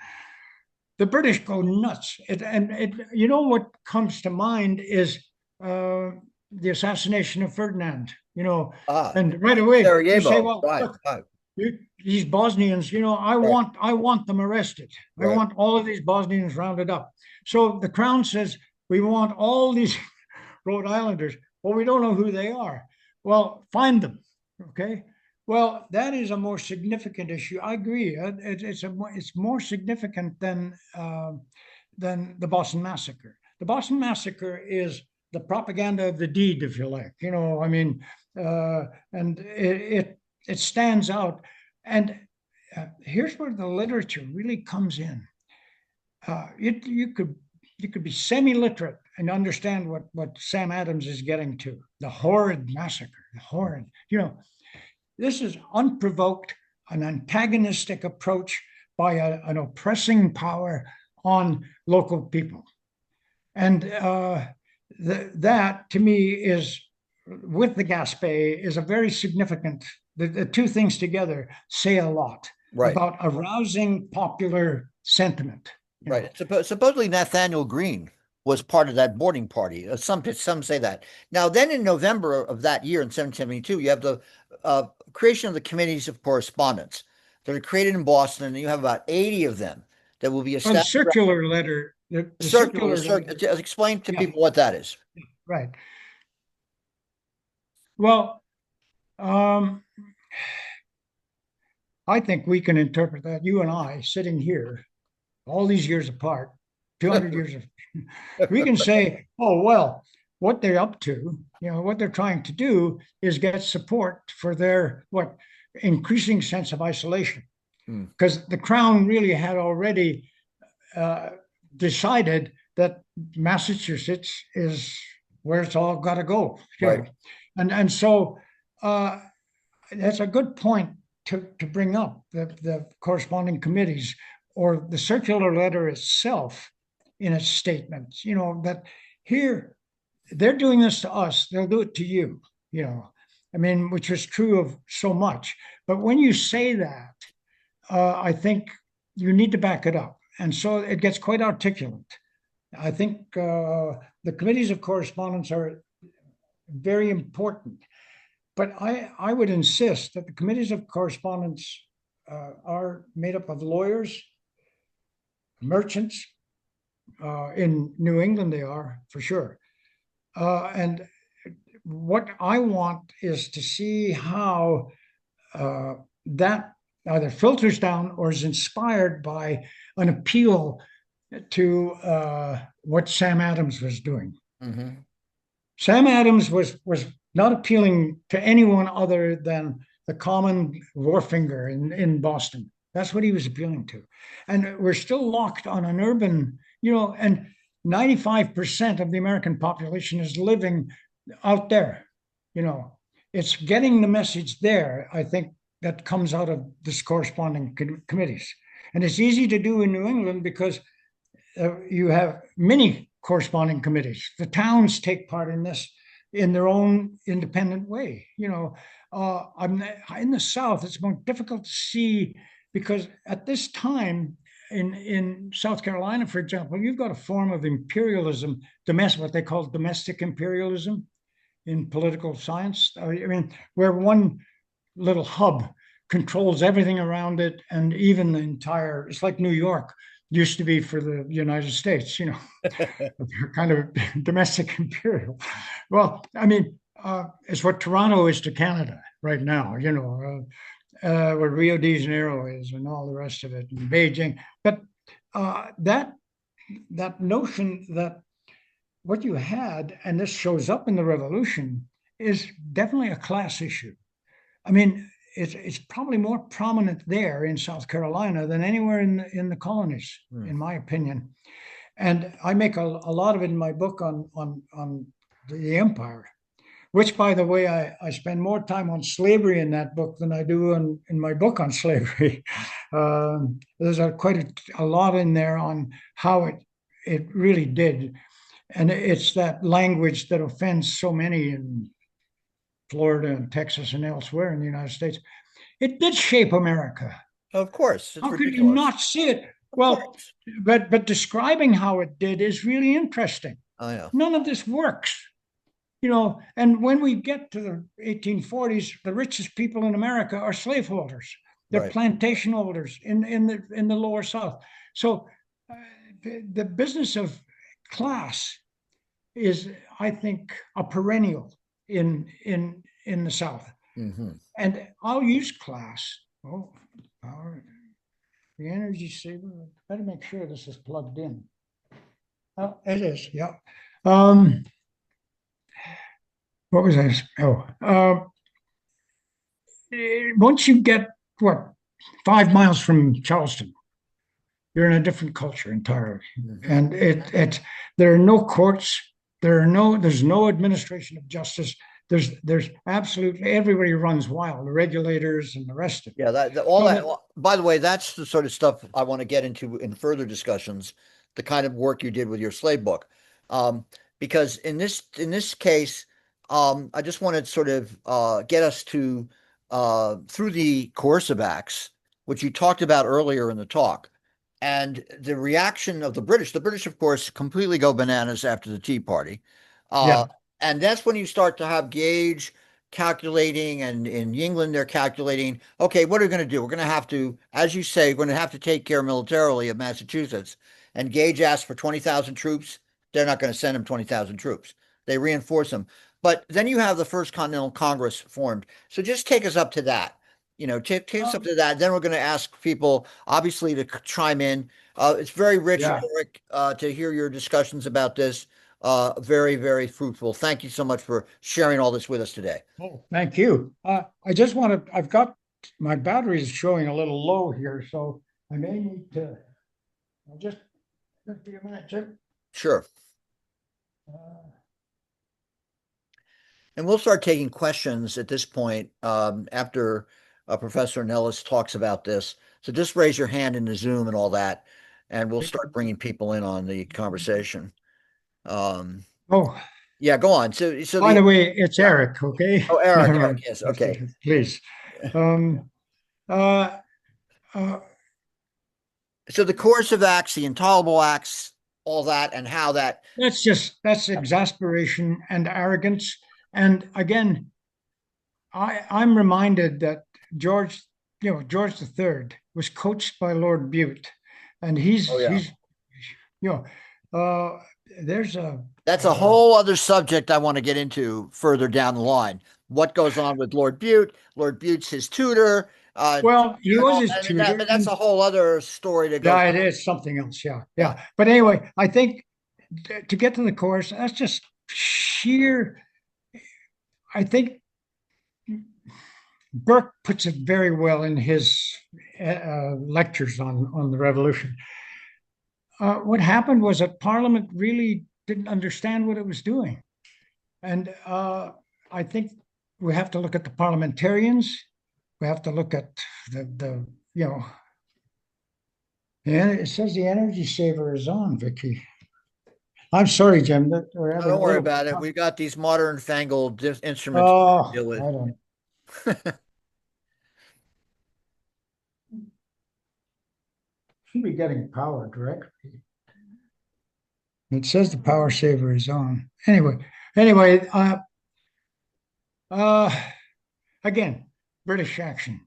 The British go nuts. You know what comes to mind is the assassination of Ferdinand. Ah, And right away you say, Sarajevo. well, Right, look, right, these Bosnians, right, I want them arrested. I right. want all of these Bosnians rounded up. So the Crown says we want all these Rhode Islanders. Well, we don't know who they are. Well, find them. Okay. Well, that is a more significant issue. I agree. It's more significant than the Boston Massacre. The Boston Massacre is the propaganda of the deed, if you like. I mean, and it stands out. And here's where the literature really comes in. You could be semi-literate and understand what Sam Adams is getting to. The horrid massacre, the horrid. This is unprovoked, an antagonistic approach by an oppressing power on local people. And that, to me, is, with the Gaspé, is a very significant, the two things together say a lot Right. about arousing popular sentiment. Right. Supposedly Nathaniel Greene was part of that boarding party. Some say that. Now, then in November of that year in 1772, you have the creation of the committees of correspondence that are created in Boston, and you have about 80 of them that will be The established. circular letter, the circular letter, Explain to yeah, people what that is. right. Well, um, I think we can interpret that, you and I sitting here, all these years apart, 200 years of, we can say, oh, well, what they're up to, what they're trying to do is get support for their increasing sense of isolation. Because the Crown really had already decided that Massachusetts is where it's all got to go. Right. And so that's a good point to bring up, the corresponding committees or the circular letter itself in its statements, that here they're doing this to us, they'll do it to you, I mean, which is true of so much. But when you say that, I think you need to back it up. And so it gets quite articulate. I think the committees of correspondence are very important. But I would insist that the committees of correspondence are made up of lawyers, merchants. In New England, they are, for sure. And what I want is to see how that either filters down or is inspired by an appeal to what Sam Adams was doing. Mm-hmm. Sam Adams was not appealing to anyone other than the common wharfinger in Boston. That's what he was appealing to. And we're still locked on an urban, and 95% of the American population is living out there. It's getting the message there, I think, that comes out of this corresponding committees. And it's easy to do in New England because you have many corresponding committees. The towns take part in this in their own independent way. In the South, it's more difficult to see because at this time in South Carolina, for example, you've got a form of imperialism, what they call domestic imperialism in political science. I mean, where one little hub controls everything around it, and even the entire, it's like New York used to be for the United States, kind of domestic imperial. Well, I mean, it's what Toronto is to Canada right now, where Rio de Janeiro is and all the rest of it, and Beijing. But that notion that what you had, and this shows up in the revolution, is definitely a class issue. I mean, it's probably more prominent there in South Carolina than anywhere in the colonies, in my opinion. And I make a lot of it in my book on the empire, which, by the way, I spend more time on slavery in that book than I do in my book on slavery. There's quite a lot in there on how it really did. And it's that language that offends so many in Florida and Texas and elsewhere in the United States. It did shape America. Of course, it's How could you ridiculous. not see it? Of Well, course. but describing how it did is really interesting. I know. None of this works, and when we get to the 1840s, the richest people in America are slaveholders. They're Right. plantation holders in the lower South. So the business of class is, I think, a perennial in the South. And I'll use class. Oh, power, the energy saver. Better make sure this is plugged in. Oh, it is. Yeah. What was I? Once you get 5 miles from Charleston, you're in a different culture entirely, and there are no courts, there's no administration of justice. There's absolutely everybody runs wild, the regulators and the rest of it. Yeah, all that. By the way, that's the sort of stuff I want to get into in further discussions. The kind of work you did with your slave book, because in this case, I just want to sort of get us to through the coercive acts, which you talked about earlier in the talk, and the reaction of the British. The British, of course, completely go bananas after the Tea Party. Uh, Yeah. and that's when you start to have Gage calculating, and in England they're calculating, okay, what are we going to do? We're going to have to, as you say, we're going to have to take care militarily of Massachusetts. And Gage asked for 20,000 troops. They're not going to send him 20,000 troops. They reinforce them. But then you have the First Continental Congress formed. So just take us up to that. Take us up to that. Then we're going to ask people, obviously, to chime in. It's very rich, Yeah. Eric, to hear your discussions about this. Very, very fruitful. Thank you so much for sharing all this with us today. Oh, thank you. I just want to. I've got my battery is showing a little low here, so I may need to. I'll just be a minute, Jim. Sure. And we'll start taking questions at this point after Professor Nellis talks about this. So just raise your hand in the Zoom and all that, and we'll start bringing people in on the conversation. Oh, Yeah, go on. by the way, it's yeah. Eric. Okay. Oh, Eric, yes, okay. Please. Um, uh, uh, So the coercive acts, the intolerable acts, all that, and how that. that's exasperation and arrogance. And again, I'm reminded that George III was coached by Lord Bute, and Oh yeah. he's you know there's That's a whole other subject I want to get into further down the line. What goes on with Lord Bute? Lord Bute's his tutor. well, he was his tutor, But that's a whole other story to go. yeah, it is something else. Yeah. But anyway, I think to get to the course, that's just sheer. I think Burke puts it very well in his lectures on the revolution. What happened was that Parliament really didn't understand what it was doing, and I think we have to look at the parliamentarians. We have to look at the yeah. It says the energy saver is on, Vicky. I'm sorry, Jim. That we're having Don't worry about it. We've got these modern fangled instruments to Oh, deal with. I don't. Should be getting power directly. It says the power saver is on. Anyway, uh, again, British action.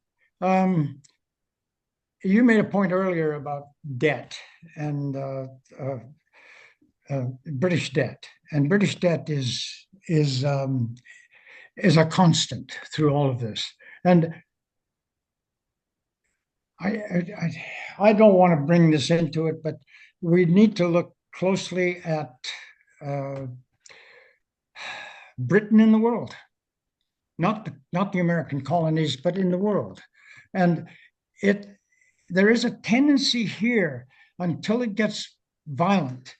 You made a point earlier about debt and British debt, and British debt is a constant through all of this. And I don't want to bring this into it, but we need to look closely at uh, Britain in the world, not the American colonies, but in the world. And it there is a tendency here, until it gets violent,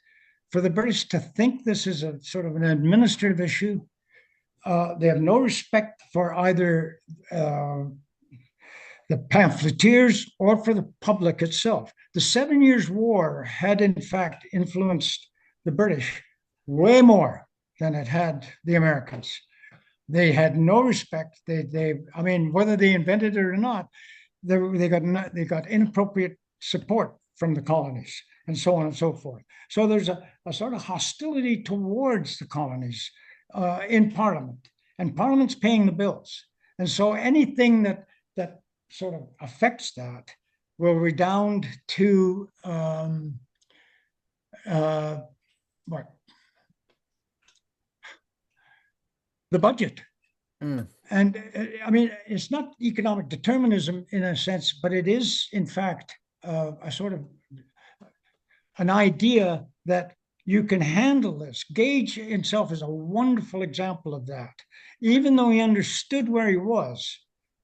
for the British to think this is a sort of an administrative issue. They have no respect for either the pamphleteers or for the public itself. The 7 Years' War had, in fact, influenced the British way more than it had the Americans. They had no respect. I mean, whether they invented it or not, they got inappropriate support from the colonies and so on and so forth. So there's a sort of hostility towards the colonies in Parliament, and Parliament's paying the bills. And so anything that sort of affects that will redound to what the budget. Mm. And I mean, it's not economic determinism in a sense, but it is, in fact, a sort of an idea that you can handle this. Gage himself is a wonderful example of that. Even though he understood where he was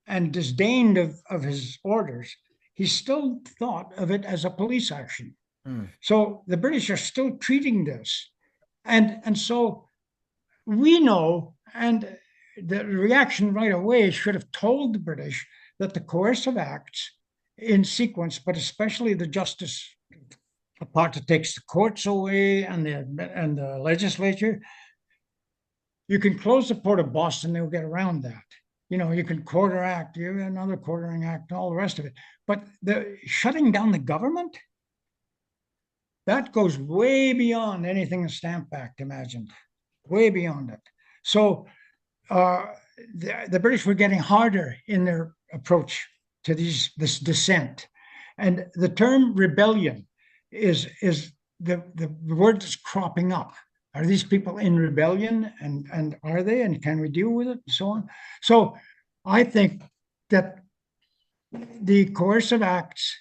and disdained of his orders, he still thought of it as a police action. Mm. So the British are still treating this. And so we know, and the reaction right away should have told the British that the coercive acts in sequence, but especially the justice part that takes the courts away and the legislature, you can close the port of Boston, they'll get around that. You know, you can quarter act, you have another quartering act, all the rest of it. But the shutting down the government, that goes way beyond anything the Stamp Act imagined, way beyond it. So the British were getting harder in their approach to this dissent. And the term rebellion is the word that's cropping up. Are these people in rebellion, and are they, and can we deal with it, and so on? So I think that the coercive acts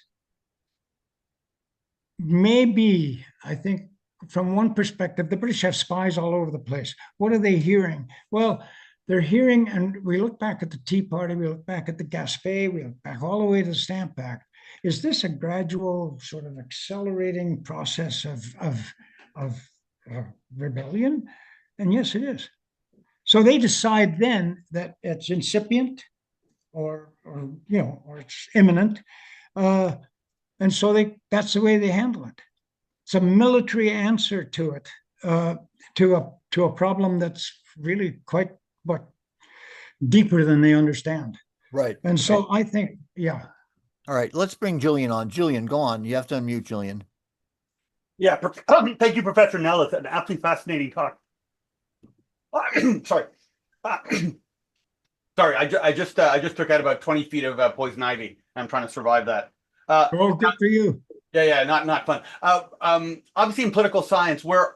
may be, I think, from one perspective, the British have spies all over the place. What are they hearing? Well, they're hearing, and we look back at the Tea Party, we look back at the Gaspé, we look back all the way to the Stamp Act. Is this a gradual sort of accelerating process of rebellion? And yes, it is. So they decide then that it's incipient, or it's imminent, and so that's the way they handle it. It's a military answer to it, to a problem that's really quite deeper than they understand. Right. And so I think, yeah. All right, let's bring Julian on. Julian, go on. You have to unmute Julian. Yeah, thank you, Professor Nellis. An absolutely fascinating talk. Sorry. Sorry, I just took out about 20 feet of poison ivy. I'm trying to survive that. Oh, good for you. Yeah, not fun. Obviously, in political science, we're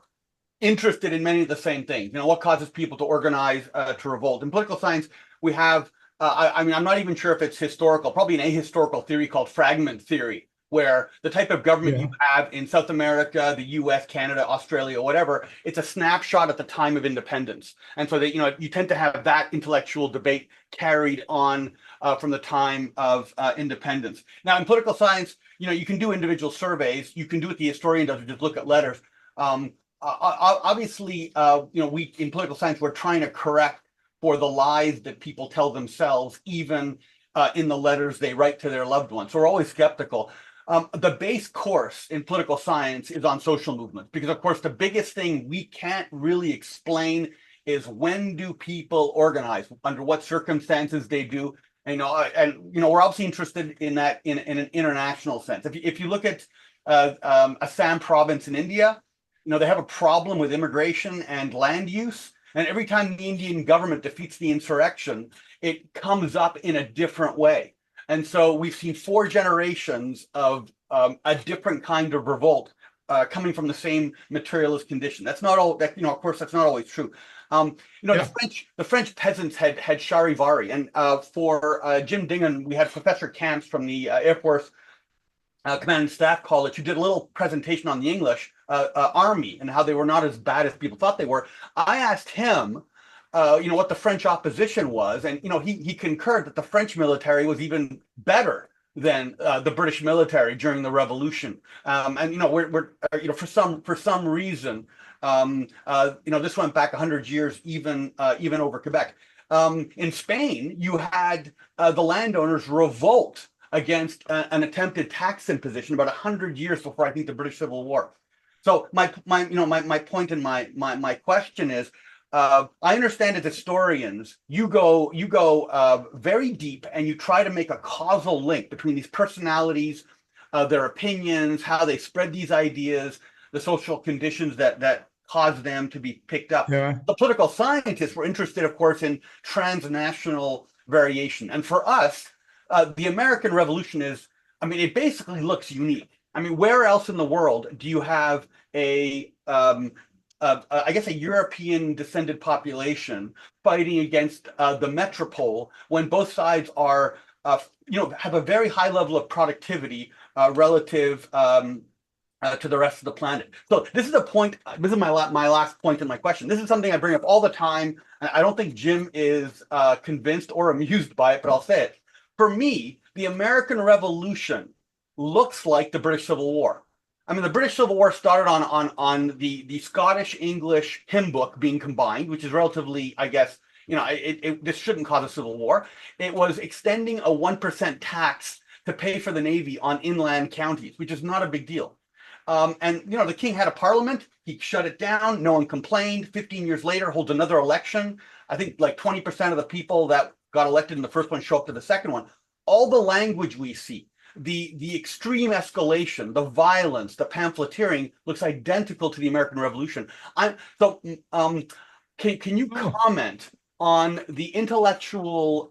interested in many of the same things. You know, what causes people to organize, to revolt. In political science, we have, I mean, I'm not even sure if it's historical, probably an ahistorical theory called fragment theory, where the type of government you have in South America, the US, Canada, Australia, whatever, it's a snapshot at the time of independence. And so that, you know, you tend to have that intellectual debate carried on from the time of independence. Now, in political science, you know, you can do individual surveys. You can do what the historian does, which is look at letters. Obviously, you know, we in political science, we're trying to correct for the lies that people tell themselves, even in the letters they write to their loved ones. So we're always skeptical. The base course in political science is on social movements, because, of course, the biggest thing we can't really explain is when do people organize, under what circumstances they do. And, you know, we're obviously interested in that in an international sense. If you look at Assam province in India, you know, they have a problem with immigration and land use. And every time the Indian government defeats the insurrection, it comes up in a different way. And so we've seen 4 generations of a different kind of revolt coming from the same materialist condition. That's not all that, you know, of course, that's not always true. The Yeah. French peasants had charivari, and for Jim Dingham, we had Professor Camps from the Air Force Command and Staff College who did a little presentation on the English army and how they were not as bad as people thought they were. I asked him, what the French opposition was, and he concurred that the French military was even better than the British military during the Revolution. And we're for some reason, this went back 100 years, even over Quebec. In Spain, you had the landowners revolt against an attempted tax imposition about 100 years before, I think, the British Civil War. So my point and my question is, I understand as historians, you go very deep and you try to make a causal link between these personalities, their opinions, how they spread these ideas, the social conditions that cause them to be picked up. Yeah. The political scientists were interested, of course, in transnational variation. And for us, the American Revolution it basically looks unique. I mean, where else in the world do you have I guess, a European descended population fighting against the metropole when both sides are, have a very high level of productivity relative to the rest of the planet. So this is a point. This is my last point in my question. This is something I bring up all the time. I don't think Jim is convinced or amused by it, but I'll say it. For me, the American Revolution looks like the British Civil War. I mean, the British Civil War started on the Scottish-English hymn book being combined, which is relatively, I guess, this shouldn't cause a civil war. It was extending a 1% tax to pay for the Navy on inland counties, which is not a big deal. And the king had a parliament. He shut it down. No one complained. 15 years later, holds another election. I think like 20% of the people that got elected in the first one show up to the second one. All the language we see, the extreme escalation, the violence, the pamphleteering looks identical to the American Revolution. Can you comment on the intellectual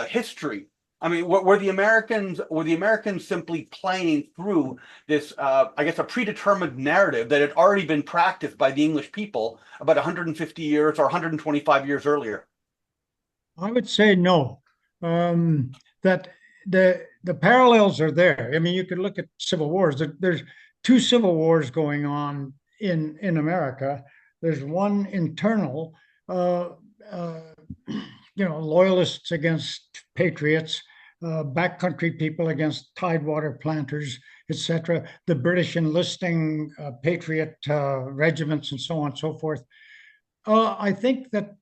history? I mean, were the Americans simply playing through this, I guess, a predetermined narrative that had already been practiced by the English people about 150 years or 125 years earlier? I would say no. That the parallels are there. I mean, you could look at civil wars. There's two civil wars going on in America. There's one internal, loyalists against patriots, backcountry people against tidewater planters, etc. The British enlisting patriot regiments and so on and so forth. I think that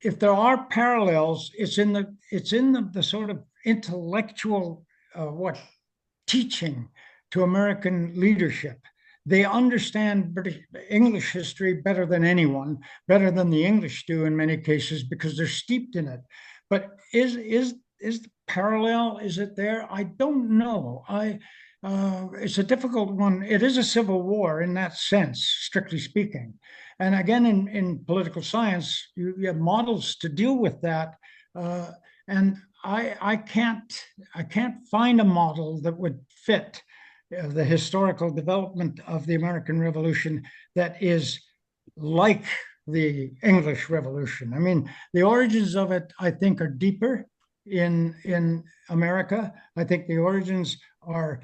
if there are parallels, it's in the sort of intellectual teaching to American leadership. They understand English history better than anyone, better than the English do in many cases, because they're steeped in it. But is the parallel? Is it there? I don't know. It's a difficult one. It is a civil war in that sense, strictly speaking. And again, in political science, you have models to deal with that. And I can't find a model that would fit the historical development of the American Revolution that is like the English Revolution. I mean, the origins of it, I think, are deeper in America. I think the origins are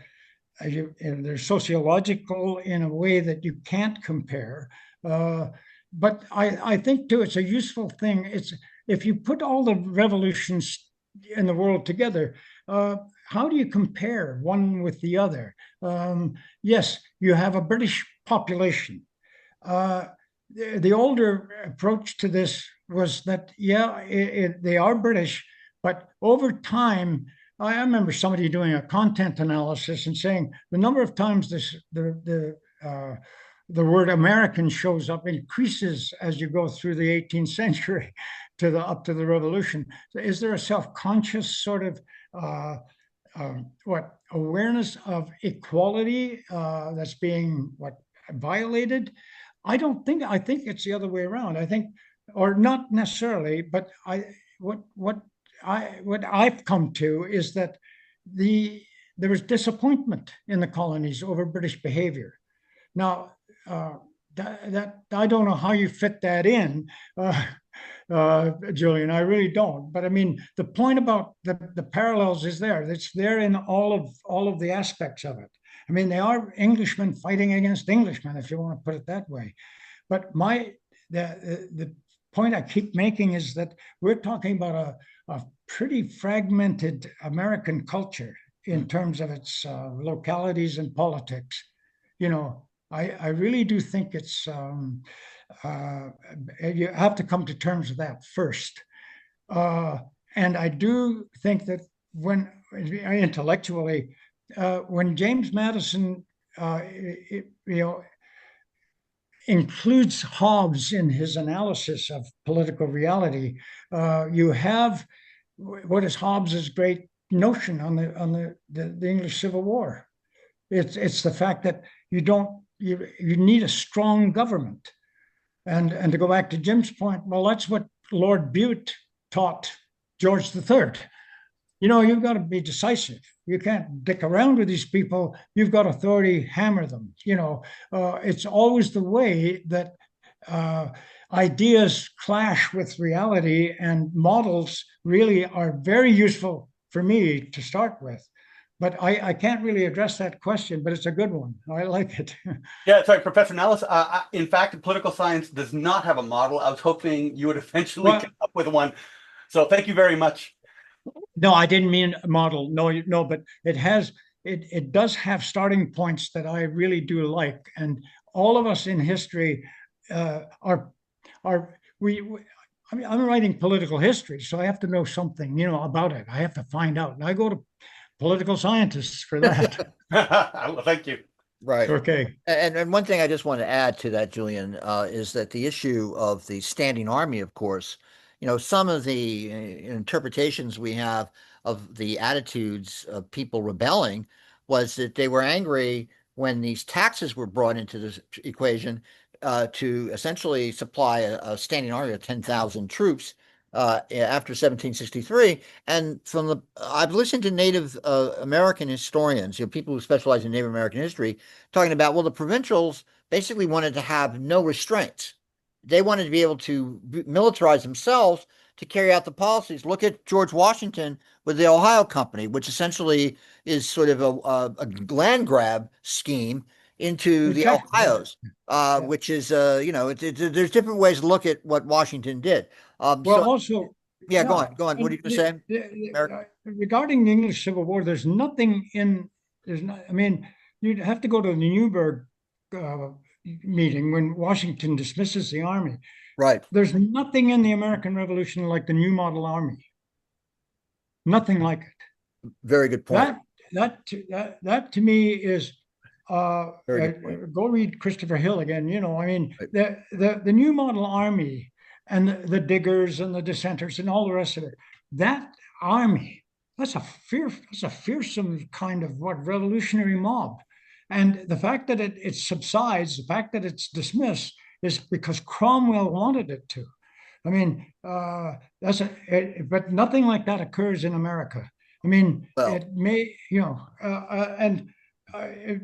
they're sociological in a way that you can't compare. But I think too, it's a useful thing. It's if you put all the revolutions in the world together, how do you compare one with the other? Yes, you have a British population. The older approach to this was that, they are British, but over time, I remember somebody doing a content analysis and saying the number of times the word American shows up increases as you go through the 18th century up to the Revolution. So is there a self-conscious sort of awareness of equality that's being violated? I don't think. I think it's the other way around. I think, or not necessarily, but what I've come to is that there was disappointment in the colonies over British behavior. Now, that I don't know how you fit that in, Julian. I really don't. But I mean, the point about the parallels is there. It's there in all of the aspects of it. I mean, they are Englishmen fighting against Englishmen, if you want to put it that way. But the point I keep making is that we're talking about a pretty fragmented American culture in terms of its localities and politics. You know, I really do think it's you have to come to terms with that first. And I do think that when intellectually, when James Madison, includes Hobbes in his analysis of political reality, you have what is Hobbes's great notion on the English Civil War. It's the fact that you need a strong government. And to go back to Jim's point, well, that's what Lord Bute taught George III. You've got to be decisive. You can't dick around with these people. You've got authority, hammer them. It's always the way that ideas clash with reality, and models really are very useful for me to start with. But I can't really address that question, but it's a good one. I like it. Yeah, sorry, Professor Nellis. In fact, political science does not have a model. I was hoping you would eventually come up with one. So thank you very much. No, I didn't mean a model. No, but it does have starting points that I really do like. And all of us in history I'm writing political history, so I have to know something, about it. I have to find out. And I go to political scientists for that. Well, thank you. Right. Okay. And one thing I just want to add to that, Julian, is that the issue of the standing army, of course, some of the interpretations we have of the attitudes of people rebelling was that they were angry when these taxes were brought into this equation to essentially supply a standing army of 10,000 troops after 1763. And I've listened to Native American historians, people who specialize in Native American history, talking about, well, the provincials basically wanted to have no restraints. They wanted to be able to militarize themselves to carry out the policies. Look at George Washington with the Ohio Company, which essentially is sort of a land grab scheme into the Ohio's, which is, there's different ways to look at what Washington did. Go on. What are you going to say? Regarding the English Civil War, there's nothing I mean, you'd have to go to the Newburgh meeting when Washington dismisses the army. Right. There's nothing in the American Revolution like the New Model Army. Nothing like it. Very good point. That to me is go read Christopher Hill again. Right. The New Model Army and the diggers and the dissenters and all the rest of it. That army, that's a fearsome kind of revolutionary mob. And the fact that it subsides, the fact that it's dismissed, is because Cromwell wanted it to. I mean, but nothing like that occurs in America. I mean, it may, and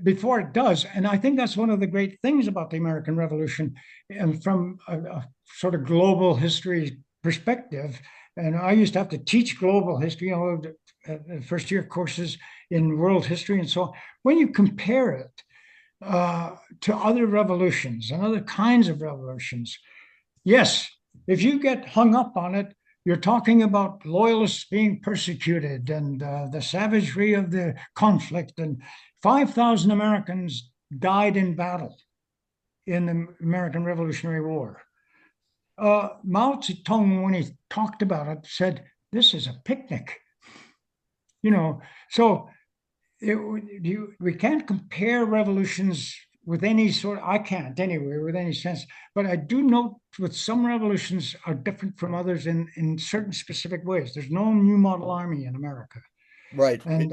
before it does, and I think that's one of the great things about the American Revolution, and from a sort of global history perspective. And I used to have to teach global history, first year courses in world history and so on. When you compare it to other revolutions and other kinds of revolutions, yes, if you get hung up on it, you're talking about loyalists being persecuted and the savagery of the conflict. And 5,000 Americans died in battle in the American Revolutionary War. Mao Zedong, when he talked about it, said, "This is a picnic." So we can't compare revolutions with any I can't anyway, with any sense. But I do note that some revolutions are different from others in certain specific ways. There's no New Model Army in America. Right. And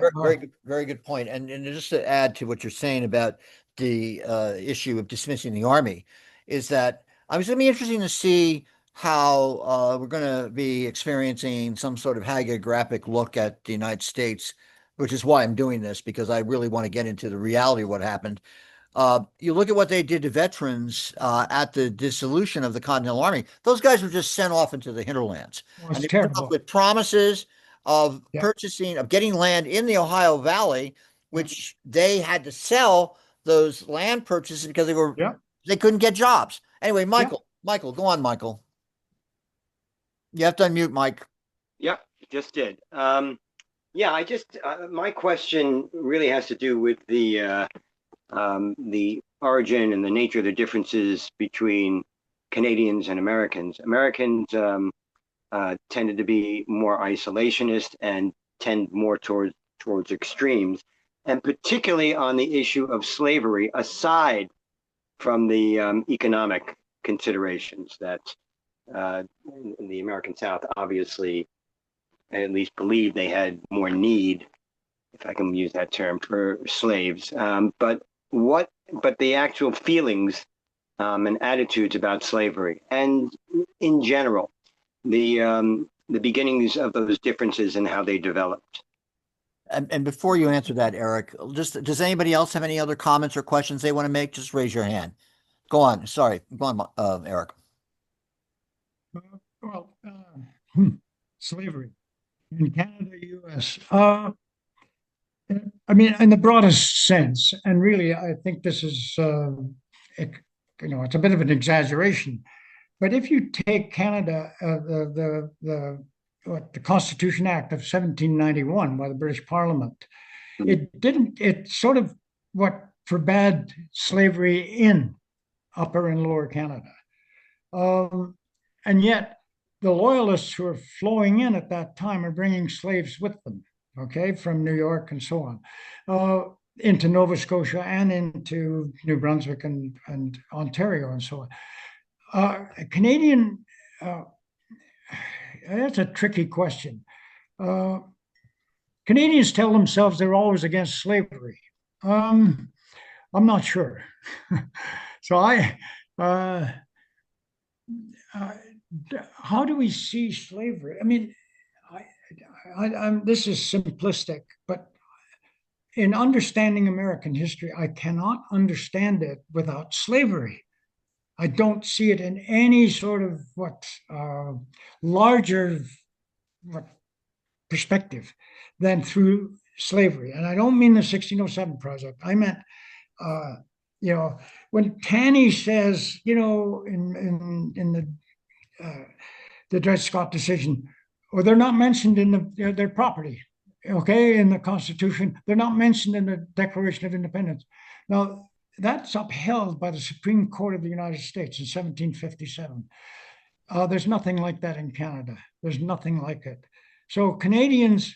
very good point. And just to add to what you're saying about the issue of dismissing the army, is that it's going to be interesting to see how we're going to be experiencing some sort of hagiographic look at the United States, which is why I'm doing this, because I really want to get into the reality of what happened. You look at what they did to veterans at the dissolution of the Continental Army. Those guys were just sent off into the hinterlands, Well, and it's they were put off terrible. with promises of Yeah, purchasing, of getting land in the Ohio Valley, which they had to sell those land purchases because yeah, they couldn't get jobs. Anyway, yeah. Michael, go on, Michael. You have to unmute, Mike. Yeah, just did. Yeah, I just my question really has to do with the origin and the nature of the differences between Canadians and Americans. Americans tended to be more isolationist and tend more towards extremes, and particularly on the issue of slavery, aside from the economic considerations that in the American South, obviously, at least believed they had more need, if I can use that term, for slaves. But the actual feelings and attitudes about slavery, and in general, the beginnings of those differences and how they developed. And before you answer that, Eric, just does anybody else have any other comments or questions they want to make? Just raise your hand. Go on. Sorry. Go on, Eric. Well, slavery in Canada, U.S. I mean, in the broadest sense, and really, I think this is, it's a bit of an exaggeration. But if you take Canada, the Constitution Act of 1791 by the British Parliament, it sort of what forbade slavery in Upper and Lower Canada. And yet, the loyalists who are flowing in at that time are bringing slaves with them, okay, from New York and so on, into Nova Scotia and into New Brunswick and Ontario and so on. Canadian, that's a tricky question. Canadians tell themselves they're always against slavery. I'm not sure. So how do we see slavery? I mean, this is simplistic, but in understanding American history, I cannot understand it without slavery. I don't see it in any sort of larger perspective than through slavery. And I don't mean the 1607 project. I meant, when Taney says, in the Dred Scott decision, or they're not mentioned in their property, okay, in the Constitution. They're not mentioned in the Declaration of Independence. Now, that's upheld by the Supreme Court of the United States in 1757. There's nothing like that in Canada. There's nothing like it. So Canadians,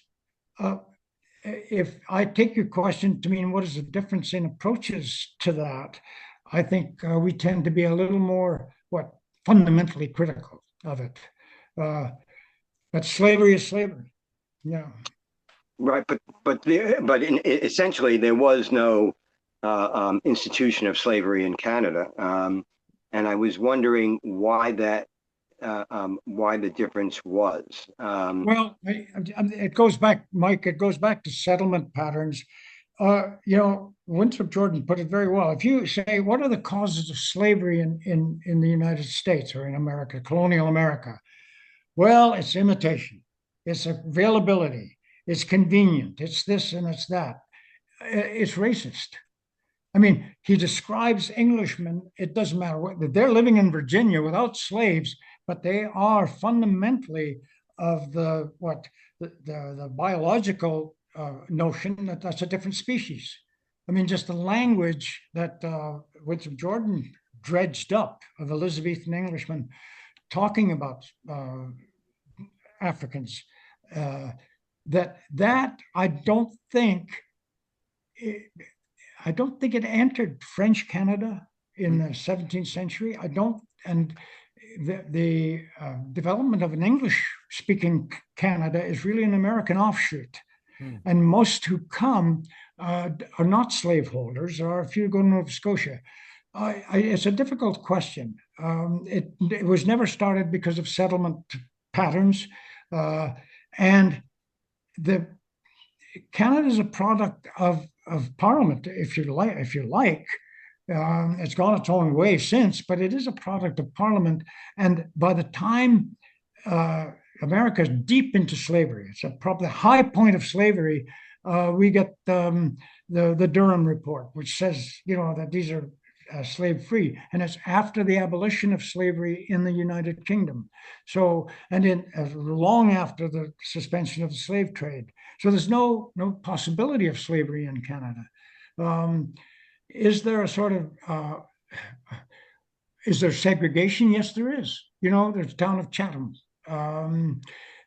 if I take your question to mean what is the difference in approaches to that, I think we tend to be a little more fundamentally critical of it. But slavery is slavery. Yeah. Right, but essentially there was no institution of slavery in Canada, and I was wondering why the difference was. Well, it goes back, Mike. It goes back to settlement patterns. Winthrop Jordan put it very well. If you say, what are the causes of slavery in the United States or in America, colonial America? Well, it's imitation, it's availability, it's convenient, it's this and it's that. It's racist. I mean, he describes Englishmen, it doesn't matter what, they're living in Virginia without slaves, but they are fundamentally of the biological notion that that's a different species. I mean, just the language that Winthrop Jordan dredged up of Elizabethan Englishmen talking about Africans, that I don't think it entered French Canada in the 17th century. And the development of an English-speaking Canada is really an American offshoot. And most who come are not slaveholders. There are a few go to Nova Scotia. It's a difficult question. It was never started because of settlement patterns, and Canada is a product of Parliament, if you like, It's gone its own way since, but it is a product of Parliament. And by the time America is deep into slavery, it's probably the high point of slavery. We get the Durham Report, which says, that these are slave free, and it's after the abolition of slavery in the United Kingdom. So, and in long after the suspension of the slave trade. So there's no possibility of slavery in Canada. Is there a sort of is there segregation? Yes, there is. There's the town of Chatham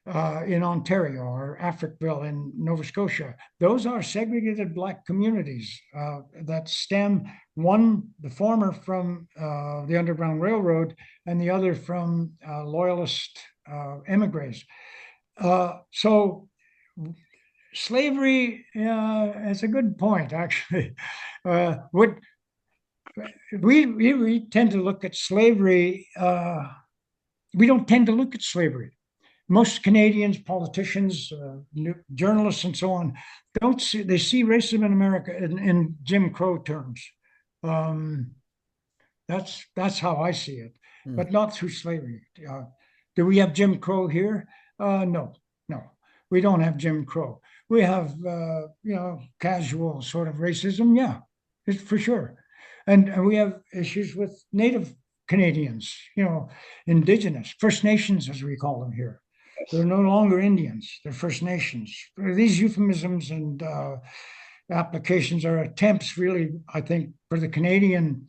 in Ontario, or Africville in Nova Scotia. Those are segregated Black communities that stem, the former from the Underground Railroad and the other from Loyalist emigres. So slavery, it's a good point, actually. We tend to look at slavery, we don't tend to look at slavery. Most Canadians, politicians, journalists, and so on, they see racism in America in Jim Crow terms. That's how I see it, but not through slavery. Do we have Jim Crow here? No, we don't have Jim Crow. We have, casual sort of racism. Yeah, it's for sure. And we have issues with Native Canadians, Indigenous, First Nations, as we call them here. They're no longer Indians, they're First Nations. These euphemisms and applications are attempts, really, I think, for the Canadian,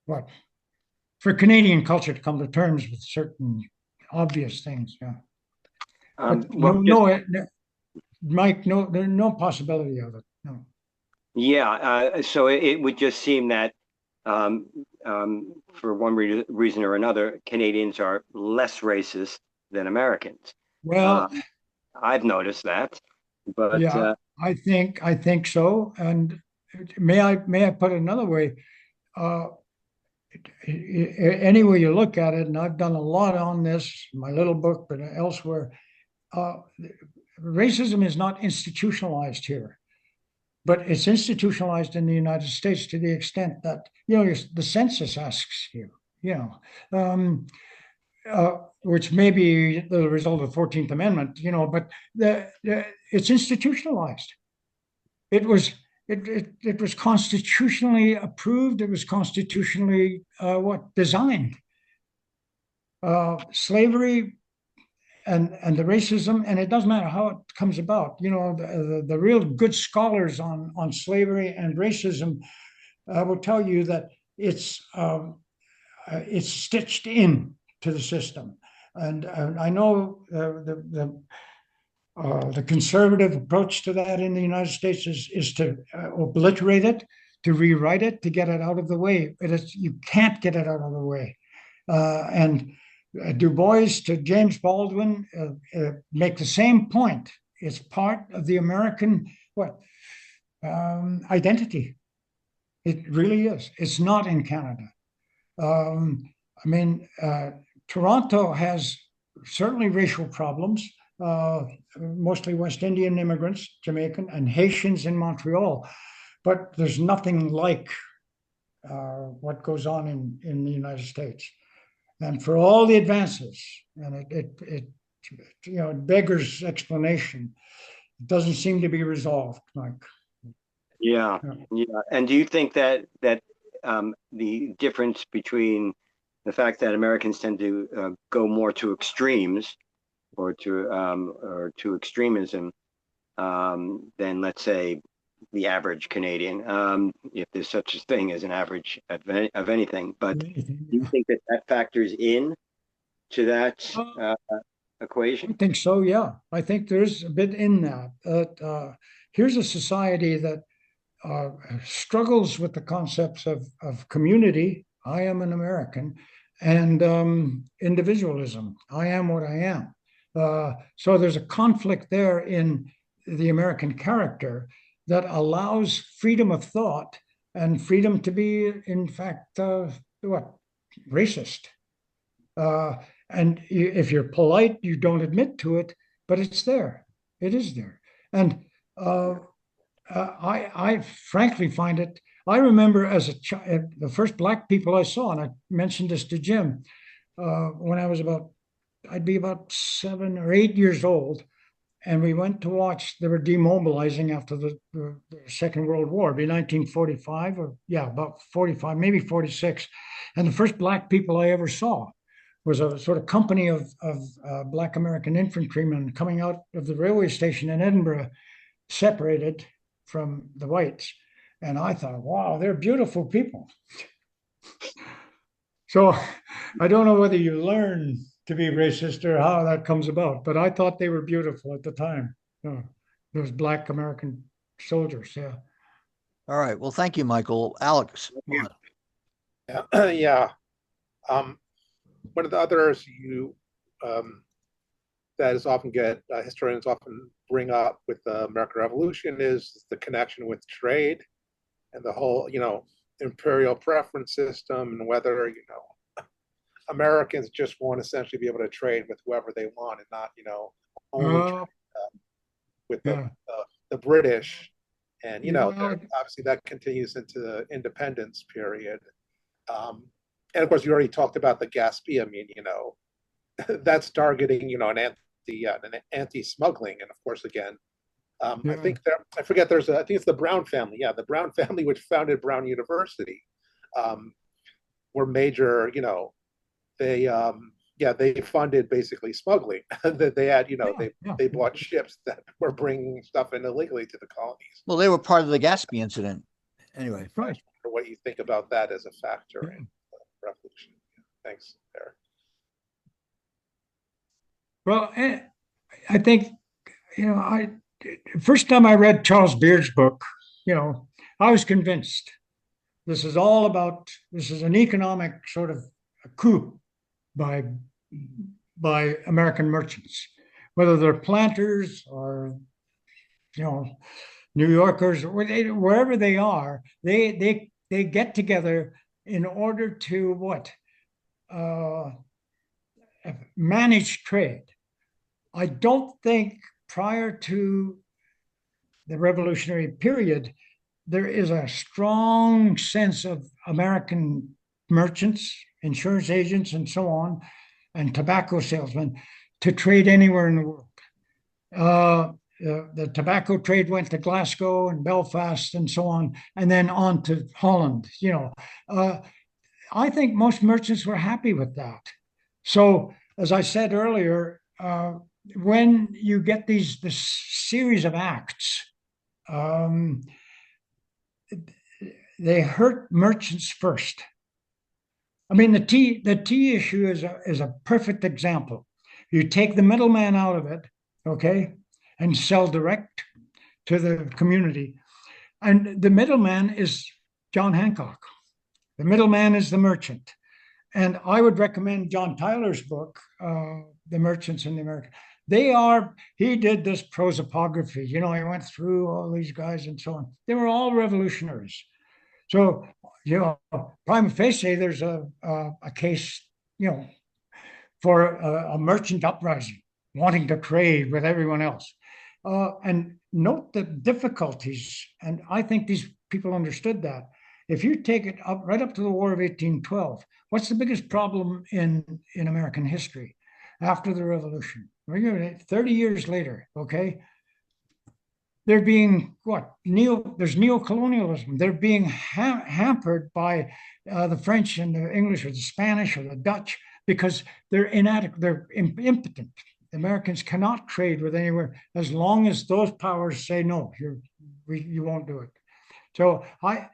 for Canadian culture to come to terms with certain obvious things. Yeah. Mike, there's no possibility of it. No. Yeah, so it would just seem that for one reason or another, Canadians are less racist than Americans. Well, I've noticed that, but yeah, I think so. And may I put it another way? Any way you look at it, and I've done a lot on this, my little book, but elsewhere, racism is not institutionalized here, but it's institutionalized in the United States to the extent that, the census asks you, which may be the result of the 14th Amendment, but it's institutionalized. It was constitutionally approved. It was constitutionally designed. Slavery and the racism, and it doesn't matter how it comes about. The real good scholars on slavery and racism will tell you that it's stitched in to the system. And I know the conservative approach to that in the United States is to obliterate it, to rewrite it, to get it out of the way. You can't get it out of the way. And Du Bois to James Baldwin make the same point. It's part of the American identity. It really is. It's not in Canada. Toronto has certainly racial problems, mostly West Indian immigrants, Jamaican, and Haitians in Montreal. But there's nothing like what goes on in the United States. And for all the advances, and it beggars explanation, it doesn't seem to be resolved, Mike. Yeah. And do you think that the difference between the fact that Americans tend to go more to extremes or to extremism than, let's say, the average Canadian, if there's such a thing as an average of anything, but do you think that factors in to that equation? I think so, yeah. I think there's a bit in that. Here's a society that struggles with the concepts of community. I am an American, and individualism. I am what I am. So there's a conflict there in the American character that allows freedom of thought and freedom to be, in fact, racist. And if you're polite, you don't admit to it, but it's there. It is there. And I frankly find it I remember as a child, the first black people I saw, and I mentioned this to Jim, when I was I'd be about 7 or 8 years old, and we went to watch. They were demobilizing after the Second World War. It'd be 1945, or yeah, about 45, maybe 46. And the first black people I ever saw was a sort of company of black American infantrymen coming out of the railway station in Edinburgh, separated from the whites. And I thought, wow, they're beautiful people. So I don't know whether you learn to be racist or how that comes about, but I thought they were beautiful at the time. Those black American soldiers, yeah. All right. Well, thank you, Michael. Alex. Yeah. Yeah. One of the others that is often historians often bring up with the American Revolution is the connection with trade and the whole, imperial preference system, and whether, Americans just want to essentially be able to trade with whoever they want and not, only trade, with the British. And, obviously that continues into the independence period. And of course, you already talked about the Gaspee. I mean, that's targeting, an anti-smuggling. And of course, again, I think I forget, I think it's the Brown family. Yeah, the Brown family, which founded Brown University, were major, they funded basically smuggling. That they had, they bought ships that were bringing stuff in illegally to the colonies. Well, they were part of the Gaspee incident. Anyway. Right. Or what you think about that as a factor in the revolution. Thanks, Eric. Well, I think, first time I read Charles Beard's book, I was convinced this is an economic sort of a coup by American merchants, whether they're planters or, New Yorkers, or wherever they are, they get together in order to what? Manage trade. I don't think prior to the revolutionary period, there is a strong sense of American merchants, insurance agents, and so on, and tobacco salesmen to trade anywhere in the world. The tobacco trade went to Glasgow and Belfast and so on, and then on to Holland. I think most merchants were happy with that. So, as I said earlier, when you get this series of acts, they hurt merchants first. I mean, the tea issue is a perfect example. You take the middleman out of it, okay, and sell direct to the community. And the middleman is John Hancock. The middleman is the merchant. And I would recommend John Tyler's book, The Merchants in the American. He did this prosopography. He went through all these guys and so on. They were all revolutionaries. So, prima facie, there's a case, for a merchant uprising, wanting to trade with everyone else. And note the difficulties, and I think these people understood that. If you take it up right up to the War of 1812, what's the biggest problem in American history after the Revolution? 30 years later, okay? They're being there's neocolonialism. They're being hampered by the French and the English or the Spanish or the Dutch because they're inadequate, they're impotent. Americans cannot trade with anywhere as long as those powers say no, you won't do it. So I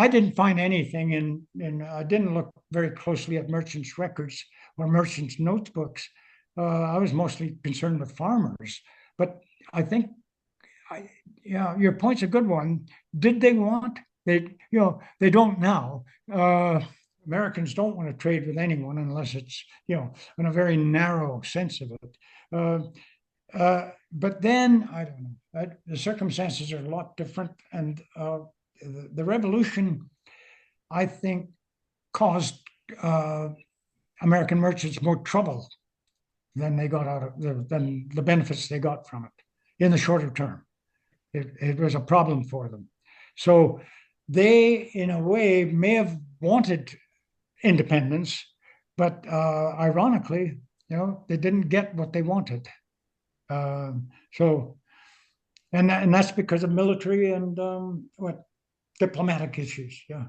didn't find anything in I didn't look very closely at merchants' records or merchants' notebooks. I was mostly concerned with farmers, but I think, your point's a good one. Did they want? They don't now. Americans don't want to trade with anyone unless it's, in a very narrow sense of it. But then, I don't know, the circumstances are a lot different. And the revolution, I think, caused American merchants more trouble than they got than the benefits they got from it in the shorter term. It was a problem for them. So they, in a way, may have wanted independence, but ironically, they didn't get what they wanted. So, and that's because of military and diplomatic issues. Yeah.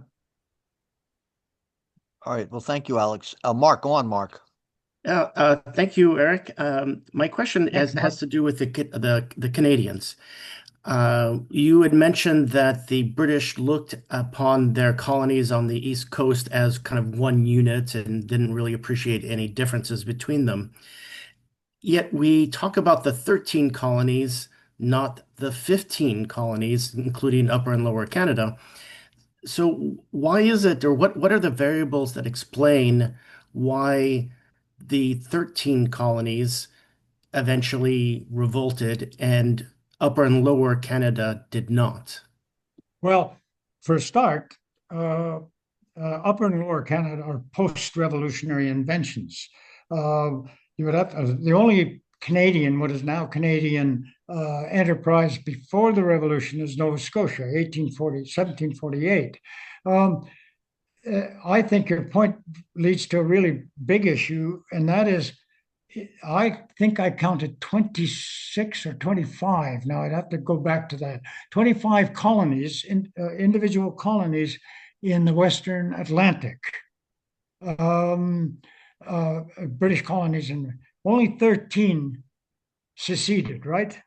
All right. Well, thank you, Alex. Mark, go on, Mark. Thank you, Eric. My question Thanks, Mark. has to do with the Canadians. You had mentioned that the British looked upon their colonies on the East Coast as kind of one unit and didn't really appreciate any differences between them. Yet we talk about the 13 colonies, not the 15 colonies, including Upper and Lower Canada. So why is it, or what are the variables that explain why the 13 colonies eventually revolted and Upper and Lower Canada did not? Well, for a start, Upper and Lower Canada are post-revolutionary inventions. You would have the only Canadian, what is now Canadian enterprise before the Revolution is Nova Scotia, 1748. I think your point leads to a really big issue, and that is, I think I counted 26 or 25. Now I'd have to go back to that. 25 colonies, individual colonies in the Western Atlantic, British colonies, and only 13 seceded, right?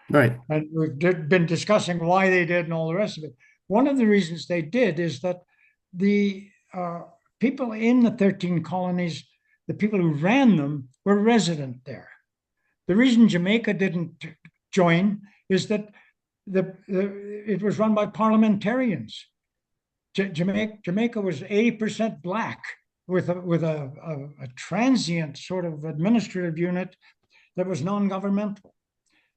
Right. And we've been discussing why they did and all the rest of it. One of the reasons they did is that the people in the 13 colonies, the people who ran them, were resident there. The reason Jamaica didn't join is that it was run by parliamentarians. Jamaica was 80% black, with a transient sort of administrative unit that was non-governmental.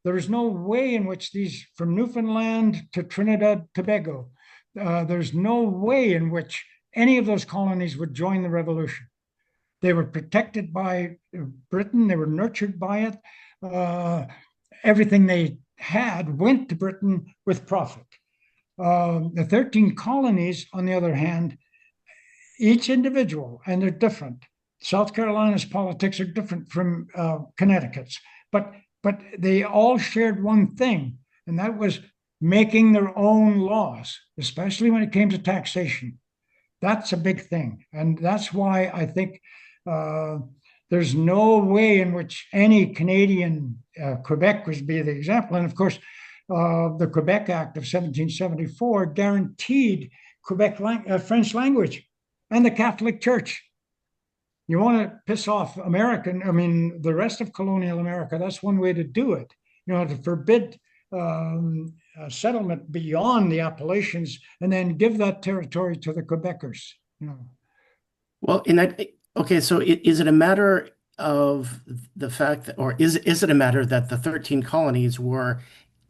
There is no way in which these, from Newfoundland to Trinidad, Tobago, there's no way in which any of those colonies would join the revolution. They were protected by Britain. They were nurtured by it. Everything they had went to Britain with profit. The 13 colonies, on the other hand, each individual, and they're different. South Carolina's politics are different from Connecticut's, but they all shared one thing, and that was making their own laws, especially when it came to taxation. That's a big thing, and that's why I think there's no way in which any Canadian, Quebec would be the example, and of course, the Quebec Act of 1774 guaranteed French language and the Catholic Church. You want to piss off the rest of colonial America, that's one way to do it, to forbid settlement beyond the Appalachians and then give that territory to the Quebecers. Well, okay, so is it a matter of the fact that, or is it a matter that the 13 colonies were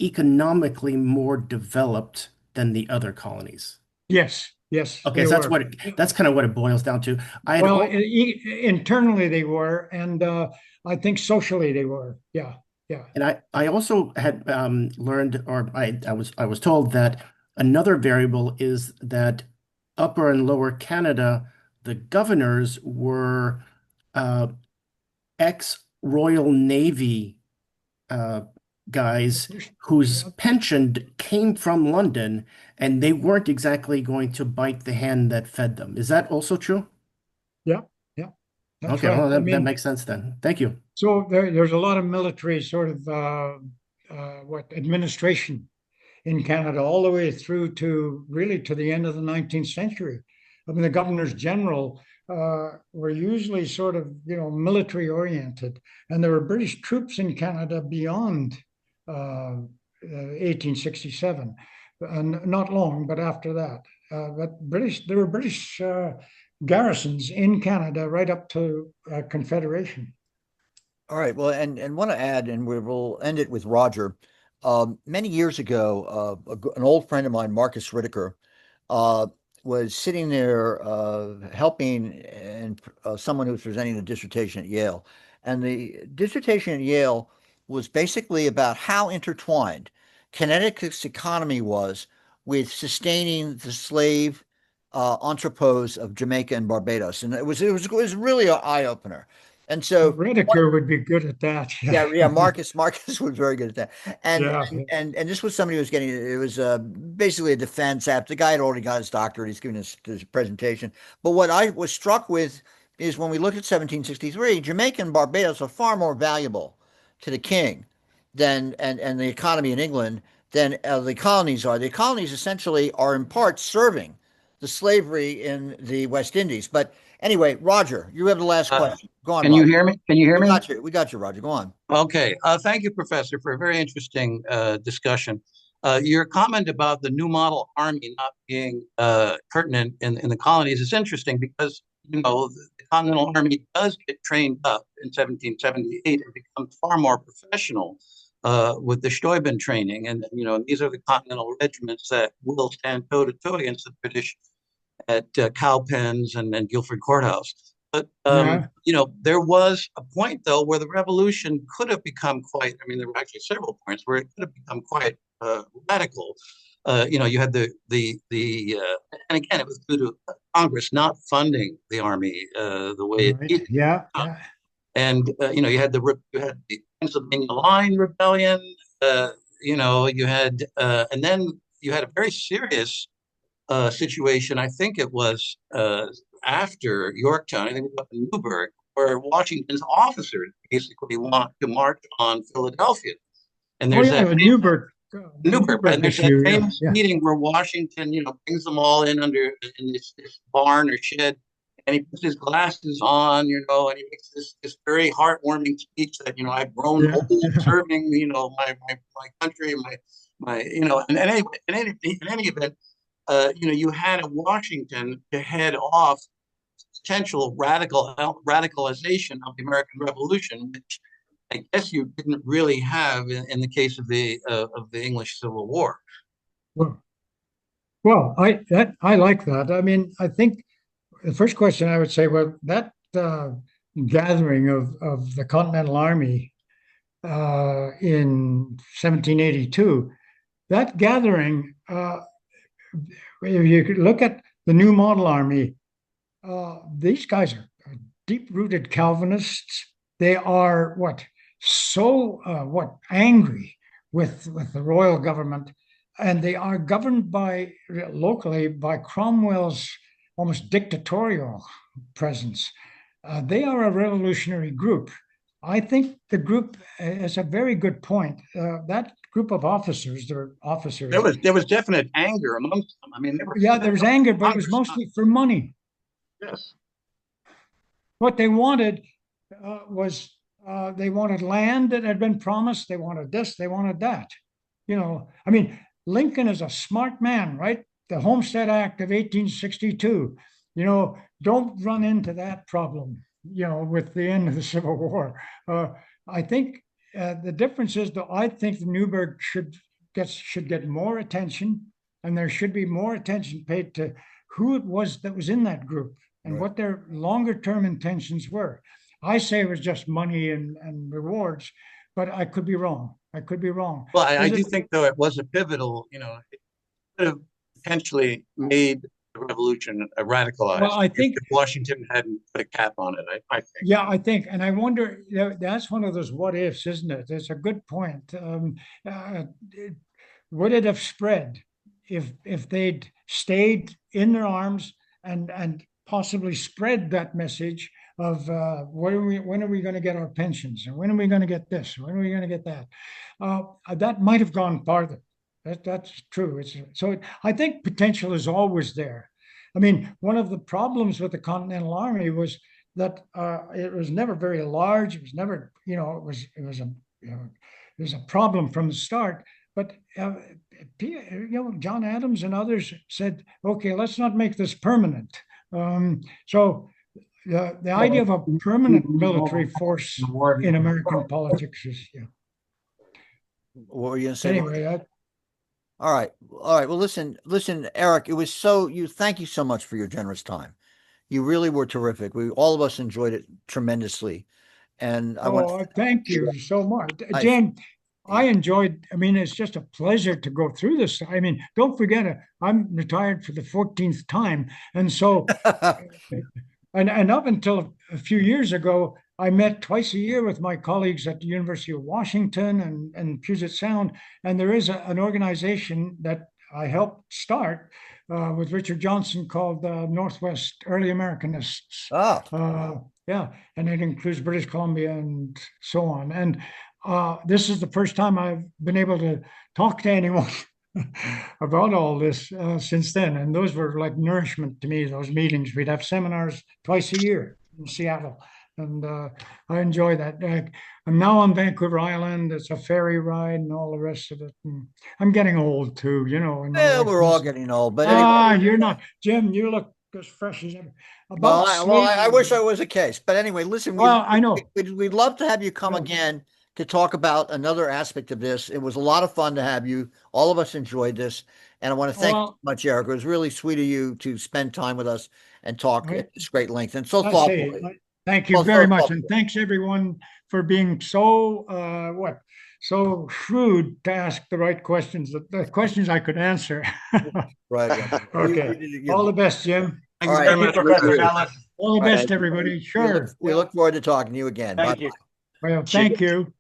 economically more developed than the other colonies? Yes. Okay, so that's kind of what it boils down to. Internally they were, and I think socially they were. Yeah. And I also had learned, or I was told that another variable is that Upper and Lower Canada, the governors were ex-Royal Navy guys whose pension came from London, and they weren't exactly going to bite the hand that fed them. Is that also true? Yeah. That's okay, right. well, that makes sense then. Thank you. So there's a lot of military sort of administration in Canada all the way through to really to the end of the 19th century. I mean, the governors general were usually sort of military oriented, and there were British troops in Canada beyond 1867, and not long, but after that. There were British garrisons in Canada right up to Confederation. All right. Well, and want to add, and we'll end it with Roger. Many years ago, an old friend of mine, Marcus Riddicker, was sitting there helping and someone who was presenting a dissertation at Yale. And the dissertation at Yale was basically about how intertwined Connecticut's economy was with sustaining the slave entrepôts of Jamaica and Barbados, and it was really an eye opener. And so Redeker would be good at that. yeah, Marcus was very good at that. And Yeah. and this was somebody who was getting it was basically a defense app. The guy had already got his doctorate. He's giving his presentation. But what I was struck with is when we look at 1763, Jamaica and Barbados are far more valuable to the king than and the economy in England than the colonies are. The colonies essentially are in part serving the slavery in the West Indies. But anyway, Roger, you have the last question. Go on, Can you Roger. hear me? Can you hear We me? got you. We got you, Roger. Go on. Okay. Thank you, Professor, for a very interesting discussion. Your comment about the new model army not being pertinent in the colonies is interesting because, the Continental Army does get trained up in 1778 and becomes far more professional with the Steuben training. And, these are the Continental regiments that will stand toe to toe against the British at Cowpens and Guilford Courthouse. But, Yeah. there was a point, though, where the revolution could have become quite, there were actually several points where it could have become quite radical. You had and again, it was due to Congress not funding the army the way it Right. needed. Yeah. Yeah. And, you had the Pennsylvania Line Rebellion, you had, and then you had a very serious situation. I think it was after Yorktown, I think it was up in Newburgh, where Washington's officers basically want to march on Philadelphia. And Oh there's yeah, that Newburgh. Newburgh, and there's that issue. Yeah. famous Yeah. meeting where Washington, brings them all in this barn or shed, and he puts his glasses on, and he makes this very heartwarming speech that, I've grown Yeah. old serving, my country, and anyway, in any event, you had a Washington to head off potential radicalization of the American Revolution, which I guess you didn't really have in the case of the English Civil War. Well, I like that. I think the first question I would say, well, that gathering of the Continental Army in 1782, that gathering, if you could look at the New Model Army, these guys are deep-rooted Calvinists. They are angry with the royal government, and they are governed locally by Cromwell's almost dictatorial presence. They are a revolutionary group. I think the group is a very good point. That group of officers, they're officers. There was definite anger amongst them. There was anger, but it was mostly for money. Yes. What they wanted was they wanted land that had been promised. They wanted this. They wanted that. Lincoln is a smart man, right? The Homestead Act of 1862. Don't run into that problem. With the end of the Civil War. I think the difference is that I think the Newburgh should get more attention, and there should be more attention paid to who it was that was in that group and what their longer term intentions were. I say it was just money and rewards, but I could be wrong. Well, I do think, though, it was a pivotal, it could have potentially made the revolution radicalized. Well, I think if Washington hadn't put a cap on it, I think. Yeah, I think, and I wonder, that's one of those what ifs, isn't it? It's a good point. Would it have spread if they'd stayed in their arms and possibly spread that message of when are we going to get our pensions, and when are we going to get this, when are we going to get that? That might have gone farther. That's true. I think potential is always there. One of the problems with the Continental Army was that it was never very large. It was never, it was a problem from the start. But John Adams and others said, okay, let's not make this permanent. So the idea of a permanent military force in American politics is, What were you going to say? Anyway, all right. Well, listen, Eric, thank you so much for your generous time. You really were terrific. All of us enjoyed it tremendously. And thank you so much. Jen, I enjoyed, I mean, it's just a pleasure to go through this. I mean, don't forget, I'm retired for the 14th time. And so, and up until a few years ago, I met twice a year with my colleagues at the University of Washington and Puget Sound. And there is an organization that I helped start with Richard Johnson called Northwest Early Americanists. Oh, Yeah, and it includes British Columbia and so on. And this is the first time I've been able to talk to anyone about all this since then. And those were like nourishment to me, those meetings. We'd have seminars twice a year in Seattle. And I enjoy that. I'm now on Vancouver Island. It's a ferry ride and all the rest of it. And I'm getting old too, you know. And my yeah, wife we're all needs- getting old, but anyway. You're not. Jim, you look as fresh as ever. Well, About I wish slavery. I was a case, but anyway, listen, Well, I know. we'd love to have you come No. again to talk about another aspect of this. It was a lot of fun to have you. All of us enjoyed this, and I want to thank you Well, so much, Eric. It was really sweet of you to spend time with us and talk I- at this great length and so I say, thoughtfully. thank you Well, very so much, and thoughtfully. thanks everyone for being so so shrewd to ask the right questions, the questions I could answer. Right. Okay. All the best, Jim. Thank All you right. very much, Professor Nellis. All the All right. best, everybody. We Sure. look forward to talking to you again. Thank Bye. you. Well, thank you.